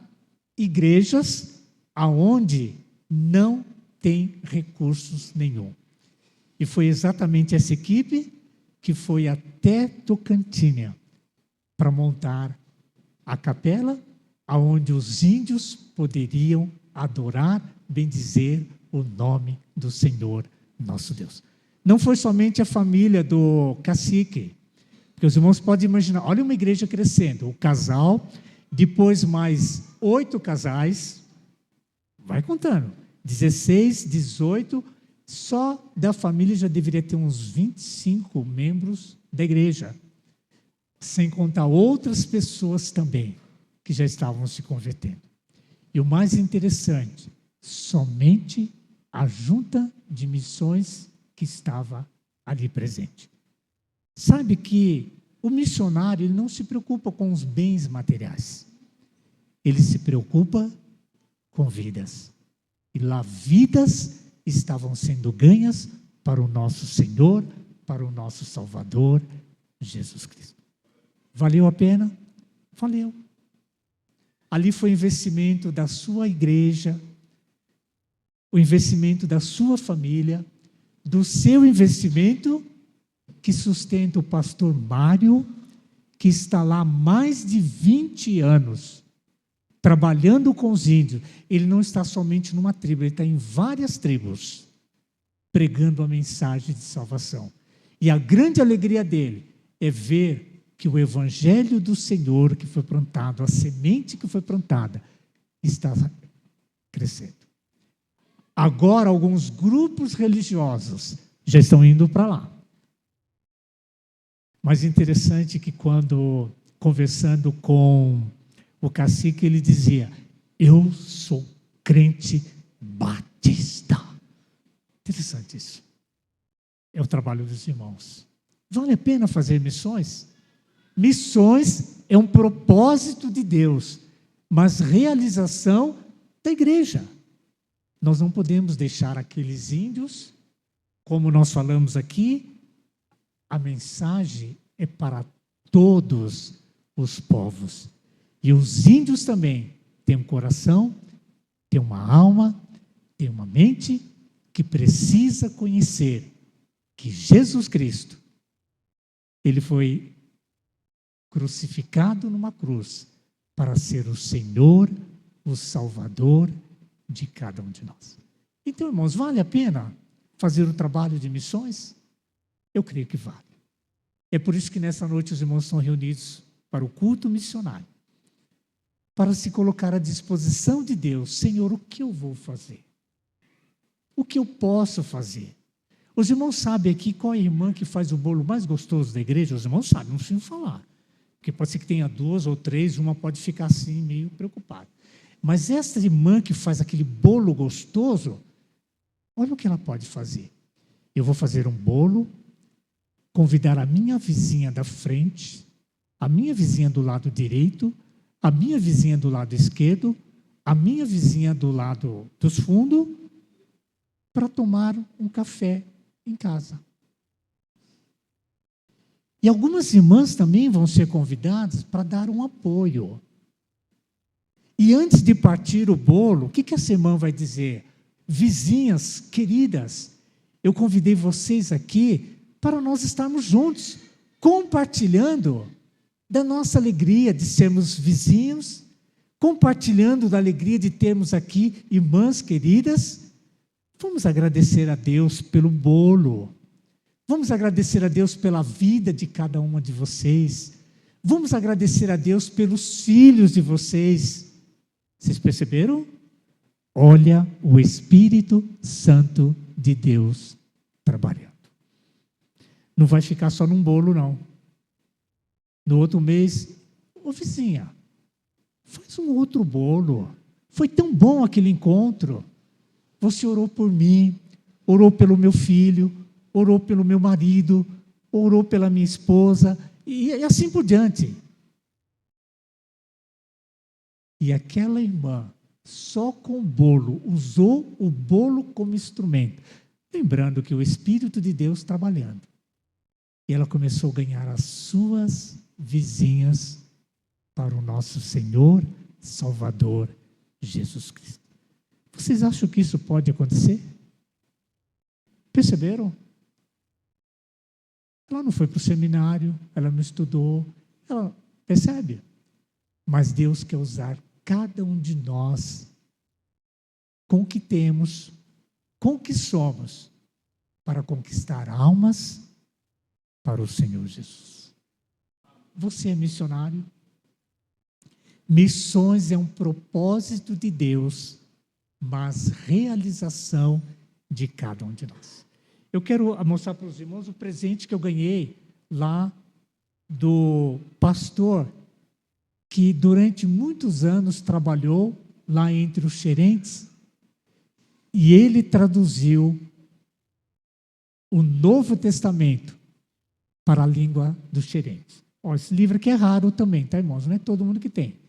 igrejas aonde não tem recursos nenhum. E foi exatamente essa equipe que foi até Tocantins para montar a capela aonde os índios poderiam adorar, bendizer o nome do Senhor, nosso Deus. Não foi somente a família do cacique, porque os irmãos podem imaginar, olha uma igreja crescendo, o casal, depois mais 8 casais, vai contando, 16, 18, só da família já deveria ter uns 25 membros da igreja, sem contar outras pessoas também, que já estavam se convertendo. E o mais interessante, somente a junta de missões que estava ali presente. Sabe que o missionário ele não se preocupa com os bens materiais. Ele se preocupa com vidas. E lá vidas estavam sendo ganhas para o nosso Senhor, para o nosso Salvador, Jesus Cristo. Valeu a pena? Valeu. Ali foi o investimento da sua igreja, o investimento da sua família, do seu investimento que sustenta o pastor Mário, que está lá há mais de 20 anos, trabalhando com os índios. Ele não está somente numa tribo, ele está em várias tribos, pregando a mensagem de salvação. E a grande alegria dele é ver que o evangelho do Senhor que foi plantado, a semente que foi plantada, está crescendo. Agora, alguns grupos religiosos já estão indo para lá. Mas interessante que quando, conversando com o cacique, ele dizia, eu sou crente batista. Interessante isso. É o trabalho dos irmãos. Vale a pena fazer missões? Missões é um propósito de Deus, mas realização da igreja. Nós não podemos deixar aqueles índios, como nós falamos aqui, a mensagem é para todos os povos. E os índios também têm um coração, têm uma alma, têm uma mente que precisa conhecer que Jesus Cristo, ele foi crucificado numa cruz para ser o Senhor, o Salvador de cada um de nós. Então, irmãos, vale a pena fazer o trabalho de missões? Eu creio que vale. É por isso que nessa noite os irmãos estão reunidos para o culto missionário, para se colocar à disposição de Deus. Senhor, o que eu vou fazer? O que eu posso fazer? Os irmãos sabem aqui qual é a irmã que faz o bolo mais gostoso da igreja? Os irmãos sabem, não precisam falar. Porque pode ser que tenha 2 ou 3, uma pode ficar assim, meio preocupada. Mas esta irmã que faz aquele bolo gostoso, olha o que ela pode fazer. Eu vou fazer um bolo, convidar a minha vizinha da frente, a minha vizinha do lado direito, a minha vizinha do lado esquerdo, a minha vizinha do lado dos fundos, para tomar um café em casa. E algumas irmãs também vão ser convidadas para dar um apoio. E antes de partir o bolo, o que essa irmã vai dizer? Vizinhas queridas, eu convidei vocês aqui para nós estarmos juntos, compartilhando da nossa alegria de sermos vizinhos, compartilhando da alegria de termos aqui irmãs queridas. Vamos agradecer a Deus pelo bolo. Vamos agradecer a Deus pela vida de cada uma de vocês. Vamos agradecer a Deus pelos filhos de vocês. Vocês perceberam? Olha o Espírito Santo de Deus trabalhando. Não vai ficar só num bolo, não. No outro mês, ô vizinha, faz um outro bolo. Foi tão bom aquele encontro. Você orou por mim, orou pelo meu filho, orou pelo meu marido, orou pela minha esposa, e assim por diante. E aquela irmã, só com o bolo, usou o bolo como instrumento, lembrando que o Espírito de Deus trabalhando. E ela começou a ganhar as suas vizinhas para o nosso Senhor, Salvador, Jesus Cristo. Vocês acham que isso pode acontecer? Perceberam? Ela não foi para o seminário, ela não estudou, ela percebe? Mas Deus quer usar cada um de nós com o que temos, com o que somos, para conquistar almas para o Senhor Jesus. Você é missionário? Missões é um propósito de Deus, mas realização de cada um de nós. Eu quero mostrar para os irmãos o presente que eu ganhei lá do pastor que durante muitos anos trabalhou lá entre os xerentes e ele traduziu o Novo Testamento para a língua dos xerentes. Ó, esse livro aqui é raro também, tá, irmãos? Não é todo mundo que tem.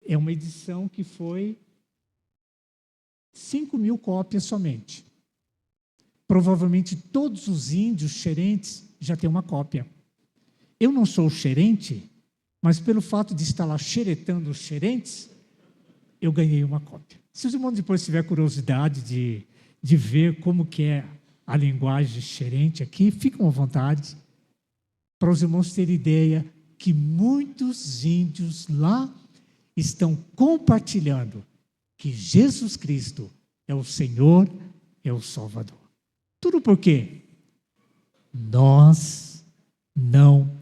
É uma edição que foi 5.000 cópias somente. Provavelmente todos os índios xerentes já têm uma cópia. Eu não sou xerente, mas pelo fato de estar lá xeretando os xerentes, eu ganhei uma cópia. Se os irmãos depois tiverem curiosidade de ver como que é a linguagem xerente aqui, fiquem à vontade, para os irmãos terem ideia que muitos índios lá estão compartilhando que Jesus Cristo é o Senhor, é o Salvador. Tudo por quê? Nós não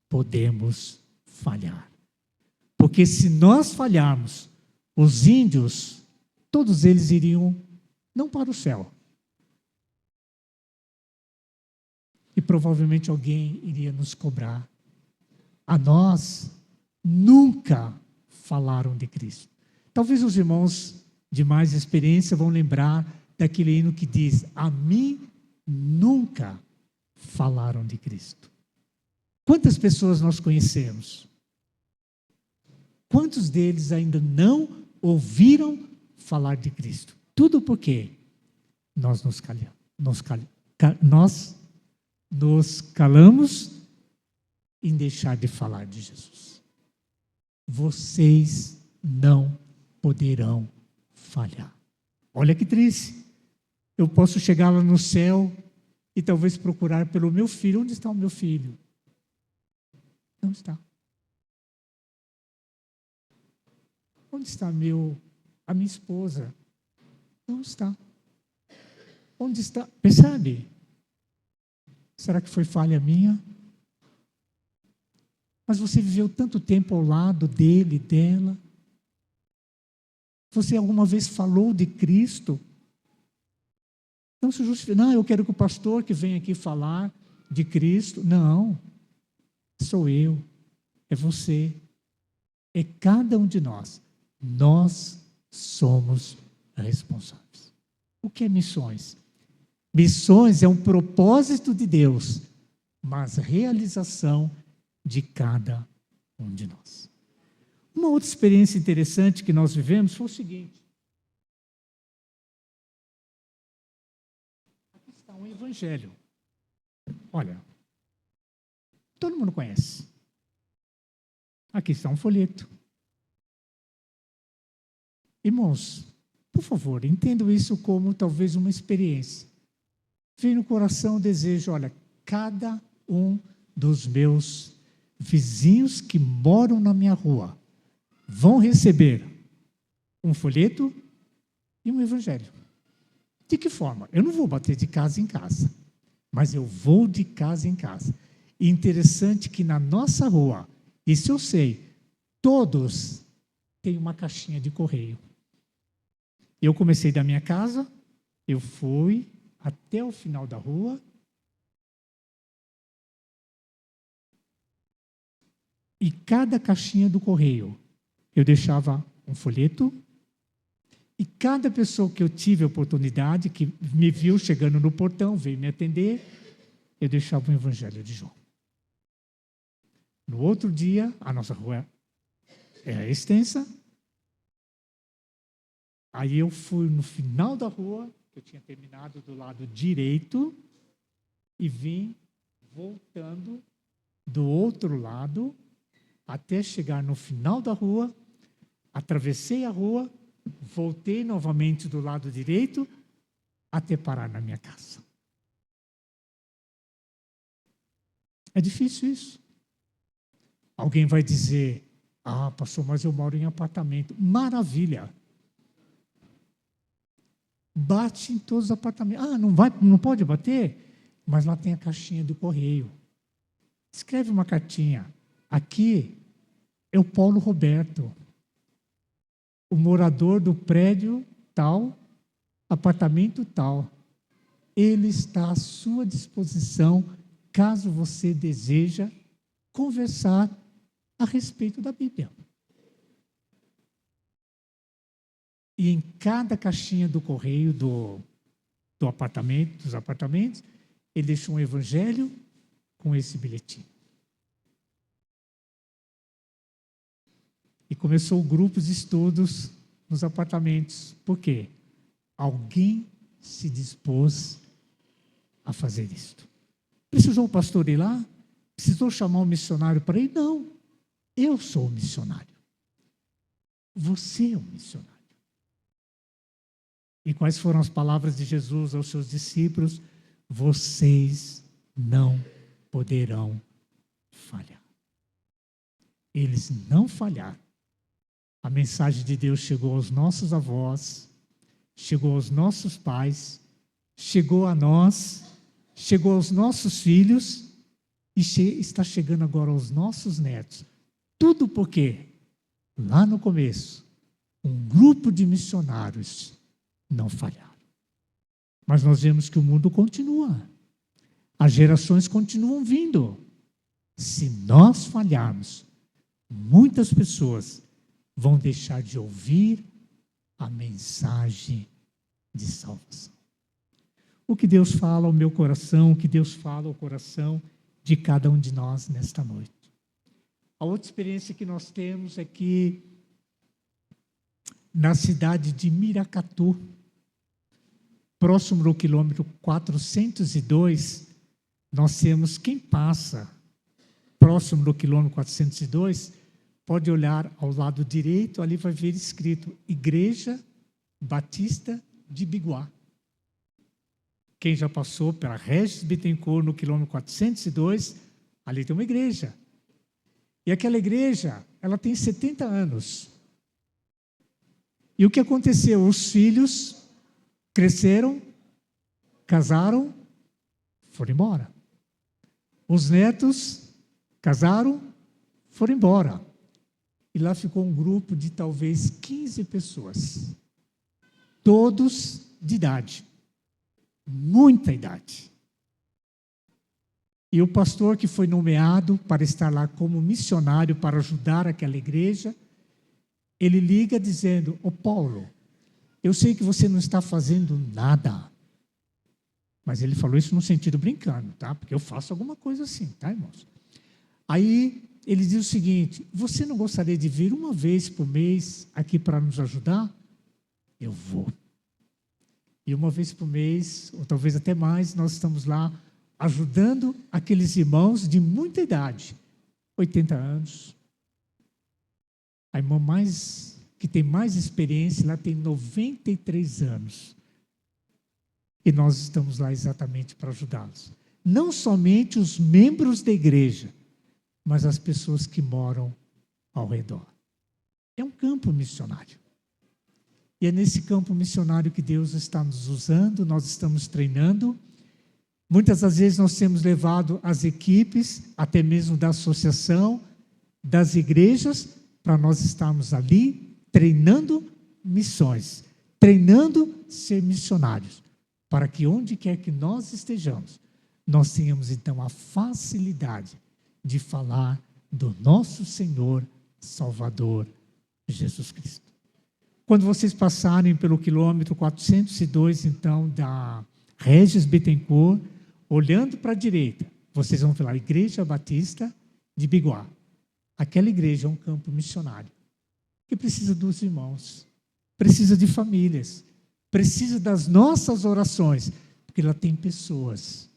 podemos falhar. Porque se nós falharmos, os índios, todos eles iriam não para o céu. E provavelmente alguém iria nos cobrar. A nós nunca falaram de Cristo. Talvez os irmãos de mais experiência vão lembrar daquele hino que diz: a mim nunca falaram de Cristo. Quantas pessoas nós conhecemos? Quantos deles ainda não ouviram falar de Cristo? Tudo porque nós nos calamos em deixar de falar de Jesus. Vocês não poderão falhar. Olha que triste. Eu posso chegar lá no céu e talvez procurar pelo meu filho. Onde está o meu filho? Não está. Onde está a minha esposa? Não está. Onde está? Percebe? Será que foi falha minha? Mas você viveu tanto tempo ao lado dele, dela. Você alguma vez falou de Cristo? Não se justifica. Não, eu quero que o pastor que venha aqui falar de Cristo. Não. Sou eu. É você. É cada um de nós. Nós somos responsáveis. O que é missões? Missões é um propósito de Deus, mas realização de cada um de nós. Uma outra experiência interessante que nós vivemos foi o seguinte. Aqui está um evangelho. Olha, todo mundo conhece. Aqui está um folheto. Irmãos, por favor, entendam isso como talvez uma experiência. Vem no coração o desejo, olha, cada um dos meus vizinhos que moram na minha rua vão receber um folheto e um evangelho. De que forma? Eu não vou bater de casa em casa, mas eu vou de casa em casa. E interessante que na nossa rua, isso eu sei, todos têm uma caixinha de correio. Eu comecei da minha casa, eu fui até o final da rua. E cada caixinha do correio, eu deixava um folheto. E cada pessoa que eu tive a oportunidade, que me viu chegando no portão, veio me atender, eu deixava o Evangelho de João. No outro dia, a nossa rua era extensa. Aí eu fui no final da rua, eu tinha terminado do lado direito, e vim voltando do outro lado, até chegar no final da rua, atravessei a rua, voltei novamente do lado direito, até parar na minha casa. É difícil isso. Alguém vai dizer, pastor, mas eu moro em apartamento. Maravilha! Bate em todos os apartamentos. Não pode bater? Mas lá tem a caixinha do correio. Escreve uma cartinha. Aqui é o Paulo Roberto, o morador do prédio tal, apartamento tal. Ele está à sua disposição, caso você deseja conversar a respeito da Bíblia. E em cada caixinha do correio dos apartamentos, ele deixou um evangelho com esse bilhetinho. E começou o grupo de estudos nos apartamentos. Por quê? Alguém se dispôs a fazer isto. Precisou o pastor ir lá? Precisou chamar um missionário para ir? Não. Eu sou o missionário. Você é o missionário. E quais foram as palavras de Jesus aos seus discípulos? Vocês não poderão falhar. Eles não falharam. A mensagem de Deus chegou aos nossos avós, chegou aos nossos pais, chegou a nós, chegou aos nossos filhos e está chegando agora aos nossos netos. Tudo porque, lá no começo, um grupo de missionários não falharam. Mas nós vemos que o mundo continua. As gerações continuam vindo. Se nós falharmos, muitas pessoas vão deixar de ouvir a mensagem de salvação. O que Deus fala ao meu coração, o que Deus fala ao coração de cada um de nós nesta noite. A outra experiência que nós temos é que na cidade de Miracatu, próximo do quilômetro 402, nós temos quem passa próximo do quilômetro 402, pode olhar ao lado direito, ali vai ver escrito Igreja Batista de Biguá. Quem já passou pela Regis Bittencourt no quilômetro 402, ali tem uma igreja. E aquela igreja, ela tem 70 anos. E o que aconteceu? Os filhos cresceram, casaram, foram embora. Os netos casaram, foram embora. E lá ficou um grupo de talvez 15 pessoas. Todos de idade. Muita idade. E o pastor que foi nomeado para estar lá como missionário para ajudar aquela igreja, ele liga dizendo: ô Paulo, eu sei que você não está fazendo nada. Mas ele falou isso no sentido brincando, tá? Porque eu faço alguma coisa assim, tá, irmãos? Aí ele diz o seguinte: você não gostaria de vir uma vez por mês aqui para nos ajudar? Eu vou. E uma vez por mês, ou talvez até mais, nós estamos lá ajudando aqueles irmãos de muita idade, 80 anos. A irmã que tem mais experiência lá tem 93 anos. E nós estamos lá exatamente para ajudá-los. Não somente os membros da igreja, mas as pessoas que moram ao redor. É um campo missionário. E é nesse campo missionário que Deus está nos usando, nós estamos treinando. Muitas das vezes nós temos levado as equipes, até mesmo da associação, das igrejas, para nós estarmos ali treinando missões, treinando ser missionários, para que onde quer que nós estejamos, nós tenhamos então a facilidade de falar do nosso Senhor Salvador Jesus Cristo. Quando vocês passarem pelo quilômetro 402, então, da Regis Bittencourt, olhando para a direita, vocês vão falar Igreja Batista de Biguá. Aquela igreja é um campo missionário, que precisa dos irmãos, precisa de famílias, precisa das nossas orações, porque lá tem pessoas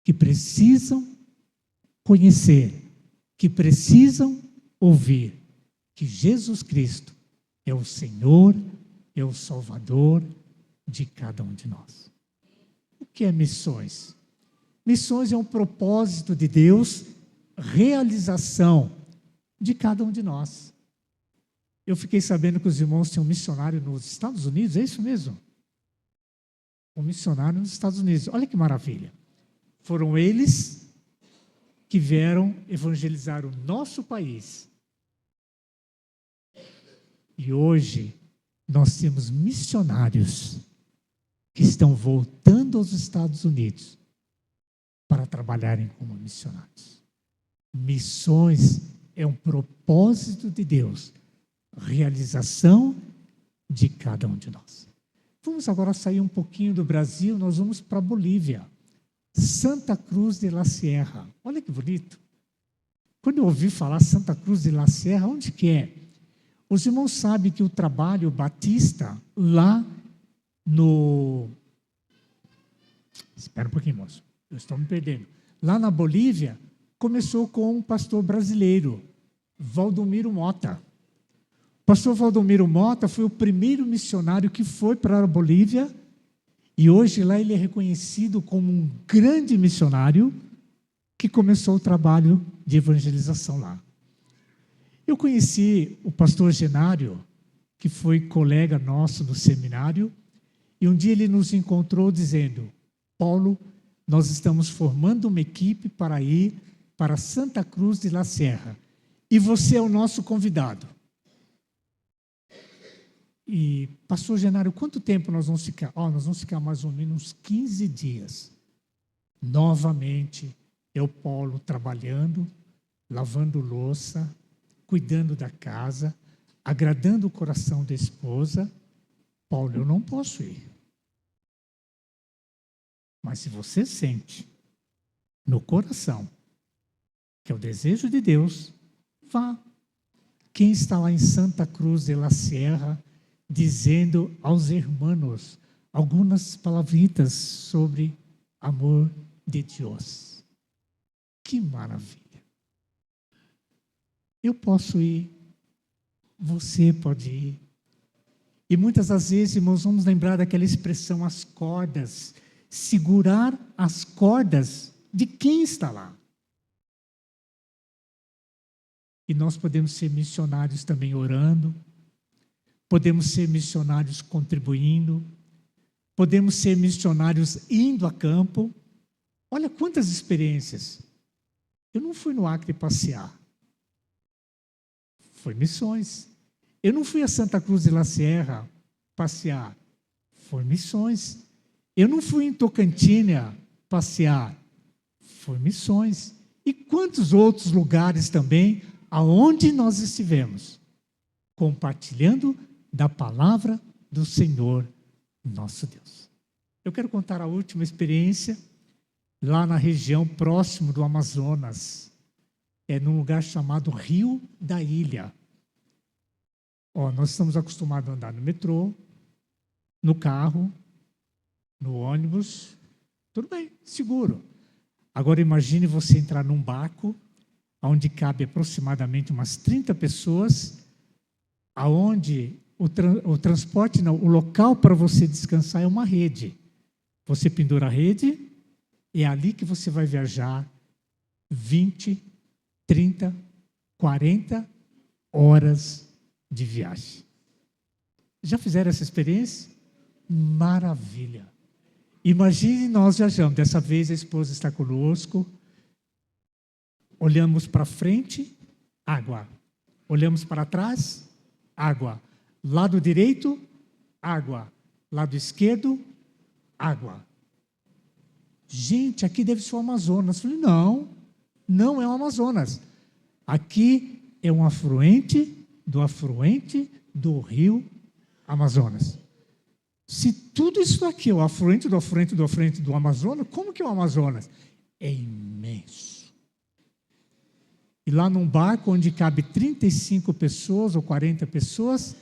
que precisam conhecer, que precisam ouvir que Jesus Cristo é o Senhor, é o Salvador de cada um de nós. O que é missões? Missões é um propósito de Deus, realização de cada um de nós. Eu fiquei sabendo que os irmãos têm um missionário nos Estados Unidos, é isso mesmo? Um missionário nos Estados Unidos. Olha que maravilha. Foram eles que vieram evangelizar o nosso país. E hoje nós temos missionários que estão voltando aos Estados Unidos para trabalharem como missionários. Missões é um propósito de Deus, realização de cada um de nós. Vamos agora sair um pouquinho do Brasil, nós vamos para a Bolívia, Santa Cruz de la Sierra. Olha que bonito. Quando eu ouvi falar Santa Cruz de la Sierra, onde que é? Os irmãos sabem que o trabalho batista lá no... Espera um pouquinho, moço. Eu estou me perdendo. Lá na Bolívia, começou com um pastor brasileiro, Valdomiro Mota. O pastor Valdomiro Mota foi o primeiro missionário que foi para a Bolívia e hoje lá ele é reconhecido como um grande missionário que começou o trabalho de evangelização lá. Eu conheci o pastor Genário, que foi colega nosso no seminário, e um dia ele nos encontrou dizendo: Paulo, nós estamos formando uma equipe para ir para Santa Cruz de la Sierra, e você é o nosso convidado. E, pastor Genário, quanto tempo nós vamos ficar? Nós vamos ficar mais ou menos 15 dias. Novamente, eu, Paulo, trabalhando, lavando louça, cuidando da casa, agradando o coração da esposa. Paulo, eu não posso ir. Mas se você sente no coração que é o desejo de Deus, vá. Quem está lá em Santa Cruz de la Sierra dizendo aos irmãos algumas palavritas sobre amor de Deus? Que maravilha! Eu posso ir, você pode ir. E muitas das vezes, irmãos, vamos lembrar daquela expressão, as cordas, segurar as cordas de quem está lá. E nós podemos ser missionários também orando, podemos ser missionários contribuindo, podemos ser missionários indo a campo. Olha quantas experiências. Eu não fui no Acre passear. Foi missões. Eu não fui a Santa Cruz de la Sierra passear. Foi missões. Eu não fui em Tocantins passear. Foi missões. E quantos outros lugares também, aonde nós estivemos, compartilhando da palavra do Senhor, nosso Deus. Eu quero contar a última experiência, lá na região próximo do Amazonas, num lugar chamado Rio da Ilha. Nós estamos acostumados a andar no metrô, no carro, no ônibus, tudo bem, seguro. Agora imagine você entrar num barco, onde cabe aproximadamente umas 30 pessoas, aonde o transporte, não, o local para você descansar é uma rede. Você pendura a rede, é ali que você vai viajar 20, 30, 40 horas de viagem. Já fizeram essa experiência? Maravilha. Imagine nós viajando, dessa vez a esposa está conosco, olhamos para frente, água. Olhamos para trás, água. Lado direito, água. Lado esquerdo, água. Gente, aqui deve ser o Amazonas. Eu falei, não, não é o Amazonas. Aqui é um afluente do rio Amazonas. Se tudo isso aqui é o afluente do Amazonas, como que é o Amazonas? É imenso. E lá num barco onde cabe 35 pessoas ou 40 pessoas,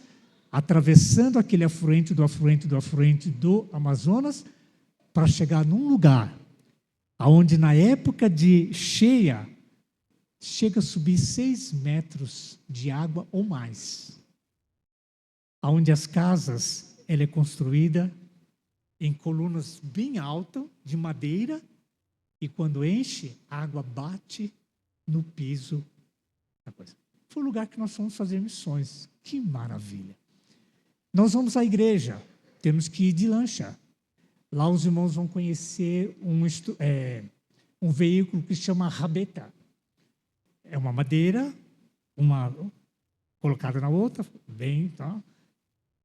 atravessando aquele afluente do Amazonas, para chegar num lugar onde na época de cheia, chega a subir 6 metros de água ou mais. Onde as casas, ela é construída em colunas bem altas, de madeira, e quando enche, a água bate no piso. Foi o lugar que nós fomos fazer missões. Que maravilha! Nós vamos à igreja, temos que ir de lancha. Lá os irmãos vão conhecer um veículo que se chama rabeta. É uma madeira, uma colocada na outra, bem, tá?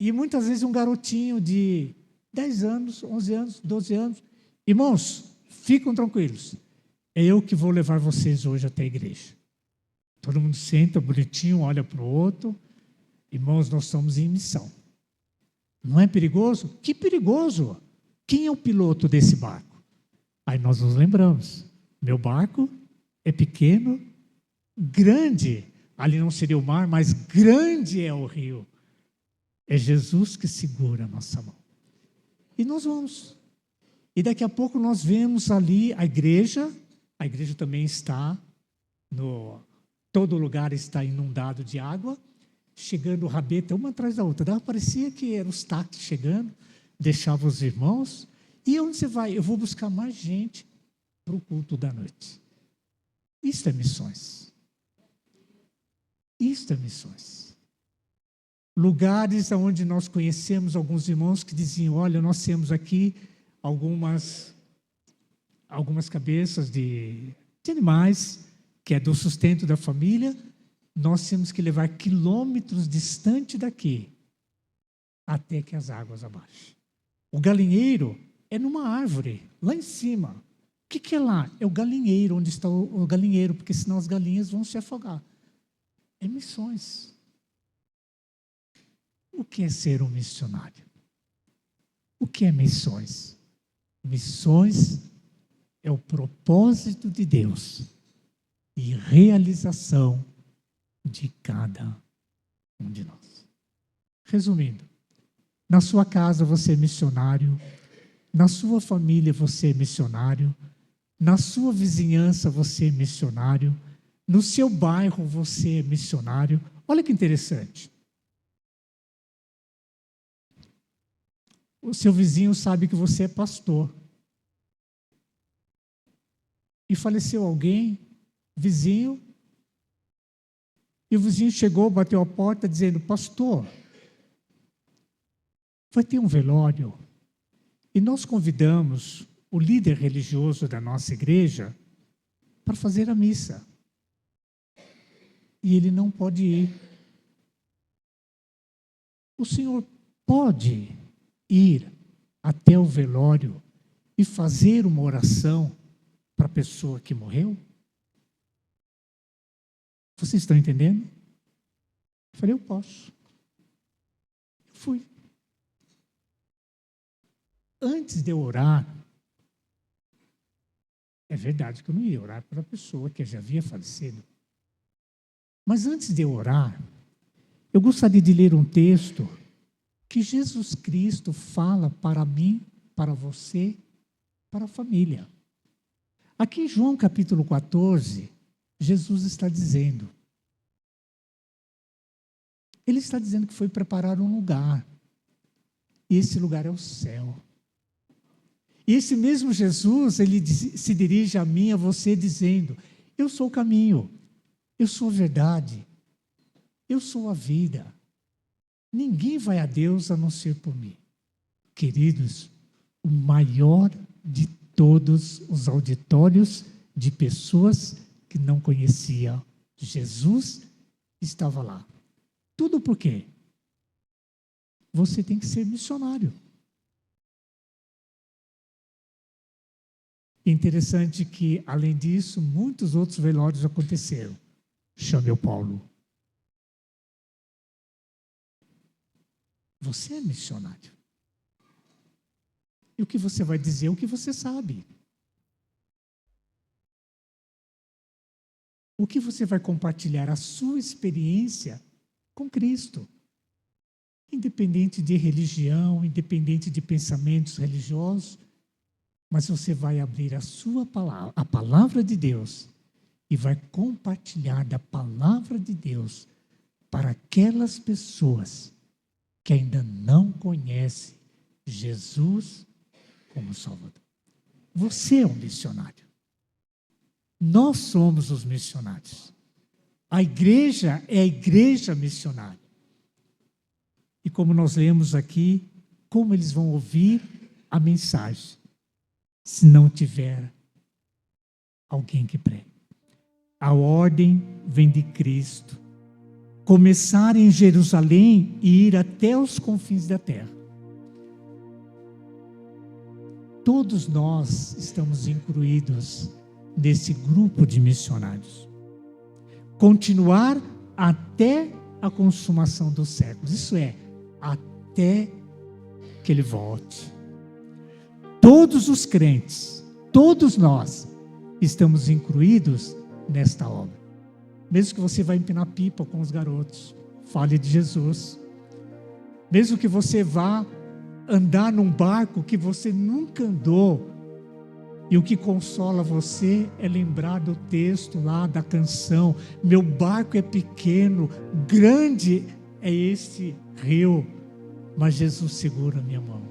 E muitas vezes um garotinho de 10 anos, 11 anos, 12 anos. Irmãos, ficam tranquilos. É eu que vou levar vocês hoje até a igreja. Todo mundo senta bonitinho, olha para o outro. Irmãos, nós estamos em missão. Não é perigoso? Que perigoso! Quem é o piloto desse barco? Aí nós nos lembramos. Meu barco é pequeno, grande. Ali não seria o mar, mas grande é o rio. É Jesus que segura a nossa mão. E nós vamos. E daqui a pouco nós vemos ali a igreja também está, todo lugar está inundado de água, chegando rabeta uma atrás da outra. Parecia que eram os táxis chegando, deixava os irmãos. E onde você vai? Eu vou buscar mais gente para o culto da noite. Isto é missões. Isto é missões. Lugares onde nós conhecemos alguns irmãos que diziam, olha, nós temos aqui algumas cabeças de animais, que é do sustento da família, nós temos que levar quilômetros distante daqui, até que as águas abaixem. O galinheiro é numa árvore, lá em cima. O que é lá? É o galinheiro, onde está o galinheiro, porque senão as galinhas vão se afogar. É missões. O que é ser um missionário? O que é missões? Missões é o propósito de Deus e realização de cada um de nós. Resumindo, na sua casa você é missionário, na sua família você é missionário, na sua vizinhança você é missionário, No seu bairro você é missionário. Olha que interessante. O seu vizinho sabe que você é pastor. E faleceu alguém, vizinho, e o vizinho chegou, bateu a porta dizendo: pastor, vai ter um velório. E nós convidamos o líder religioso da nossa igreja para fazer a missa. E ele não pode ir. O senhor pode ir até o velório e fazer uma oração para a pessoa que morreu? Vocês estão entendendo? Eu falei: eu posso. Eu fui. Antes de eu orar, é verdade que eu não ia orar para a pessoa que já havia falecido. Mas antes de eu orar, eu gostaria de ler um texto que Jesus Cristo fala para mim, para você, para a família. Aqui em João capítulo 14, Jesus está dizendo. Ele está dizendo que foi preparar um lugar. E esse lugar é o céu. E esse mesmo Jesus, ele se dirige a mim, a você, dizendo: eu sou o caminho, eu sou a verdade, eu sou a vida. Ninguém vai a Deus a não ser por mim. Queridos, o maior de todos os auditórios de pessoas que não conheciam Jesus estava lá. Tudo por quê? Você tem que ser missionário. Interessante que, além disso, muitos outros velórios aconteceram. Chame o Paulo. Você é missionário. E o que você vai dizer é o que você sabe. O que você vai compartilhar? A sua experiência com Cristo. Independente de religião, independente de pensamentos religiosos, mas você vai abrir a sua palavra, a palavra de Deus, e vai compartilhar da palavra de Deus para aquelas pessoas que ainda não conhecem Jesus como Salvador. Você é um missionário. Nós somos os missionários. A igreja é a igreja missionária. E como nós lemos aqui, como eles vão ouvir a mensagem se não tiver alguém que pregue? A ordem vem de Cristo. Começar em Jerusalém e ir até os confins da terra. Todos nós estamos incluídos nesse grupo de missionários. Continuar até a consumação dos séculos. Isso é, até que ele volte. Todos os crentes, todos nós, estamos incluídos nesta obra. Mesmo que você vá empinar pipa com os garotos, fale de Jesus. Mesmo que você vá andar num barco que você nunca andou, e o que consola você é lembrar do texto lá da canção: meu barco é pequeno, grande é este rio, mas Jesus segura a minha mão.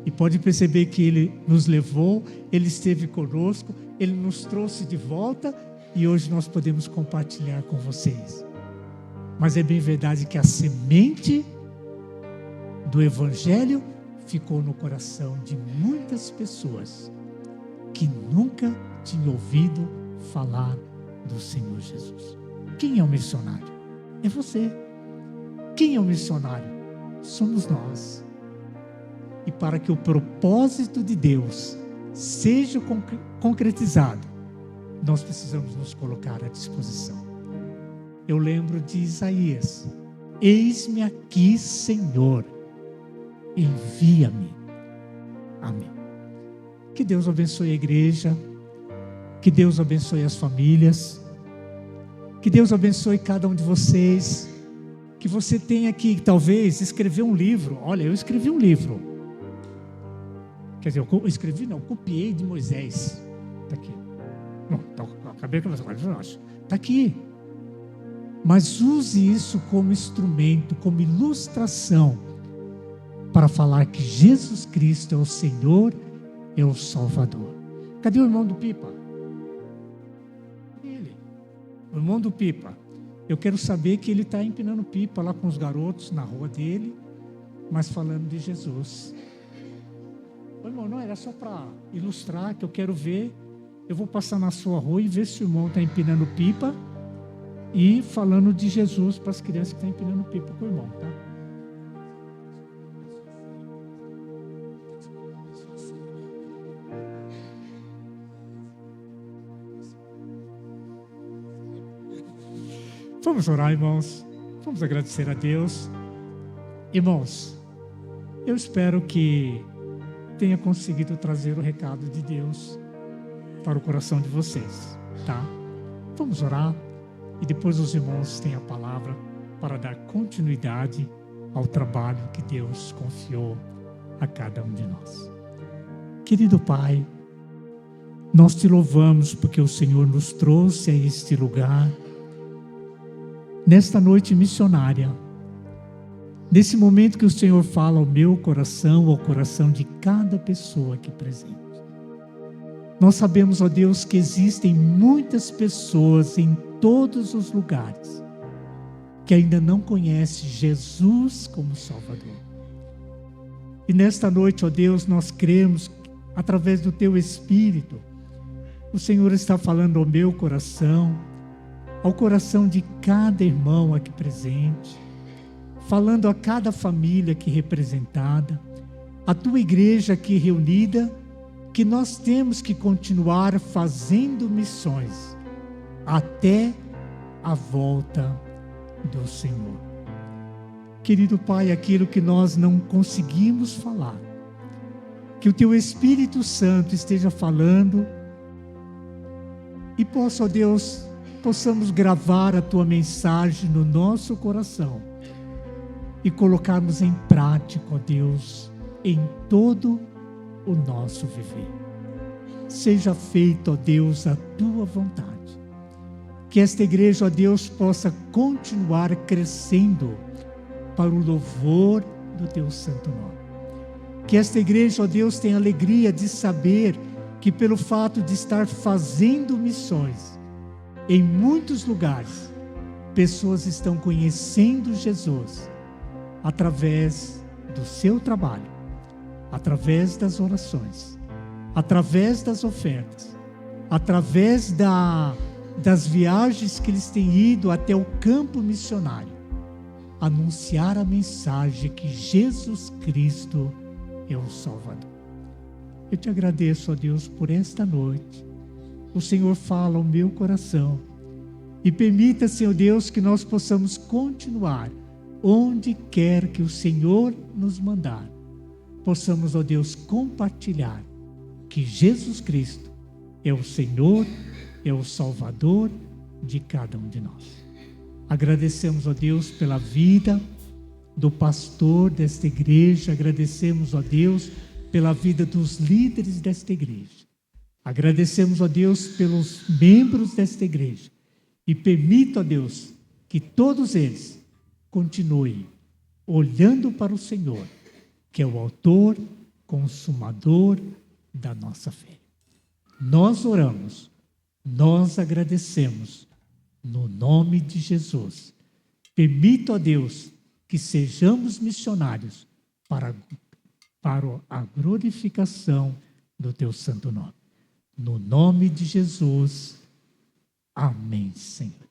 E pode perceber que Ele nos levou, Ele esteve conosco, Ele nos trouxe de volta, e hoje nós podemos compartilhar com vocês. Mas é bem verdade que a semente do Evangelho ficou no coração de muitas pessoas que nunca tinham ouvido falar do Senhor Jesus. Quem é o missionário? É você. Quem é o missionário? Somos nós. E para que o propósito de Deus seja concretizado, nós precisamos nos colocar à disposição. Eu lembro de Isaías: eis-me aqui, Senhor, envia-me. Amém. Que Deus abençoe a igreja, que Deus abençoe as famílias, que Deus abençoe cada um de vocês, que você tenha que, talvez, escrever um livro. Olha, eu escrevi um livro. Quer dizer, eu escrevi, não, copiei de Moisés. Está aqui. Não, acabei com as coisas, eu acho. Está aqui. Mas use isso como instrumento, como ilustração, para falar que Jesus Cristo é o Senhor, é o Salvador. Cadê o irmão do Pipa? Ele. O irmão do Pipa. Eu quero saber que ele está empinando pipa lá com os garotos na rua dele, mas falando de Jesus. Ô, irmão, não, era só para ilustrar que eu quero ver. Eu vou passar na sua rua e ver se o irmão está empinando pipa e falando de Jesus para as crianças que estão empinando pipa com o irmão, tá? Vamos orar, irmãos. Vamos agradecer a Deus. Irmãos, eu espero que tenha conseguido trazer o recado de Deus para o coração de vocês, tá? Vamos orar e depois os irmãos têm a palavra para dar continuidade ao trabalho que Deus confiou a cada um de nós. Querido Pai, nós te louvamos porque o Senhor nos trouxe a este lugar, nesta noite missionária, nesse momento que o Senhor fala ao meu coração, ao coração de cada pessoa aqui presente. Nós sabemos, ó Deus, que existem muitas pessoas em todos os lugares que ainda não conhecem Jesus como Salvador. E nesta noite, ó Deus, nós cremos, através do Teu Espírito, o Senhor está falando ao meu coração, ao coração de cada irmão aqui presente, falando a cada família aqui representada, a Tua igreja aqui reunida, que nós temos que continuar fazendo missões até a volta do Senhor. Querido Pai, aquilo que nós não conseguimos falar, que o Teu Espírito Santo esteja falando e possa, ó Deus, possamos gravar a Tua mensagem no nosso coração e colocarmos em prática, ó Deus, em todo o nosso viver. Seja feito, ó Deus, a Tua vontade. Que esta igreja, ó Deus, possa continuar crescendo para o louvor do Teu santo nome. Que esta igreja, ó Deus, tenha alegria de saber que pelo fato de estar fazendo missões em muitos lugares, pessoas estão conhecendo Jesus através do seu trabalho, através das orações, através das ofertas, através das viagens que eles têm ido até o campo missionário, anunciar a mensagem que Jesus Cristo é o Salvador. Eu te agradeço, ó Deus, por esta noite. O Senhor fala ao meu coração e permita, Senhor Deus, que nós possamos continuar onde quer que o Senhor nos mandar. Possamos, ó Deus, compartilhar que Jesus Cristo é o Senhor, é o Salvador de cada um de nós. Agradecemos, ó Deus, pela vida do pastor desta igreja, agradecemos, ó Deus, pela vida dos líderes desta igreja. Agradecemos, ó Deus, pelos membros desta igreja e permita, ó Deus, que todos eles continuem olhando para o Senhor, que é o autor, consumador da nossa fé. Nós oramos, nós agradecemos, no nome de Jesus. Permita, ó Deus, que sejamos missionários para a glorificação do Teu santo nome. No nome de Jesus. Amém, Senhor.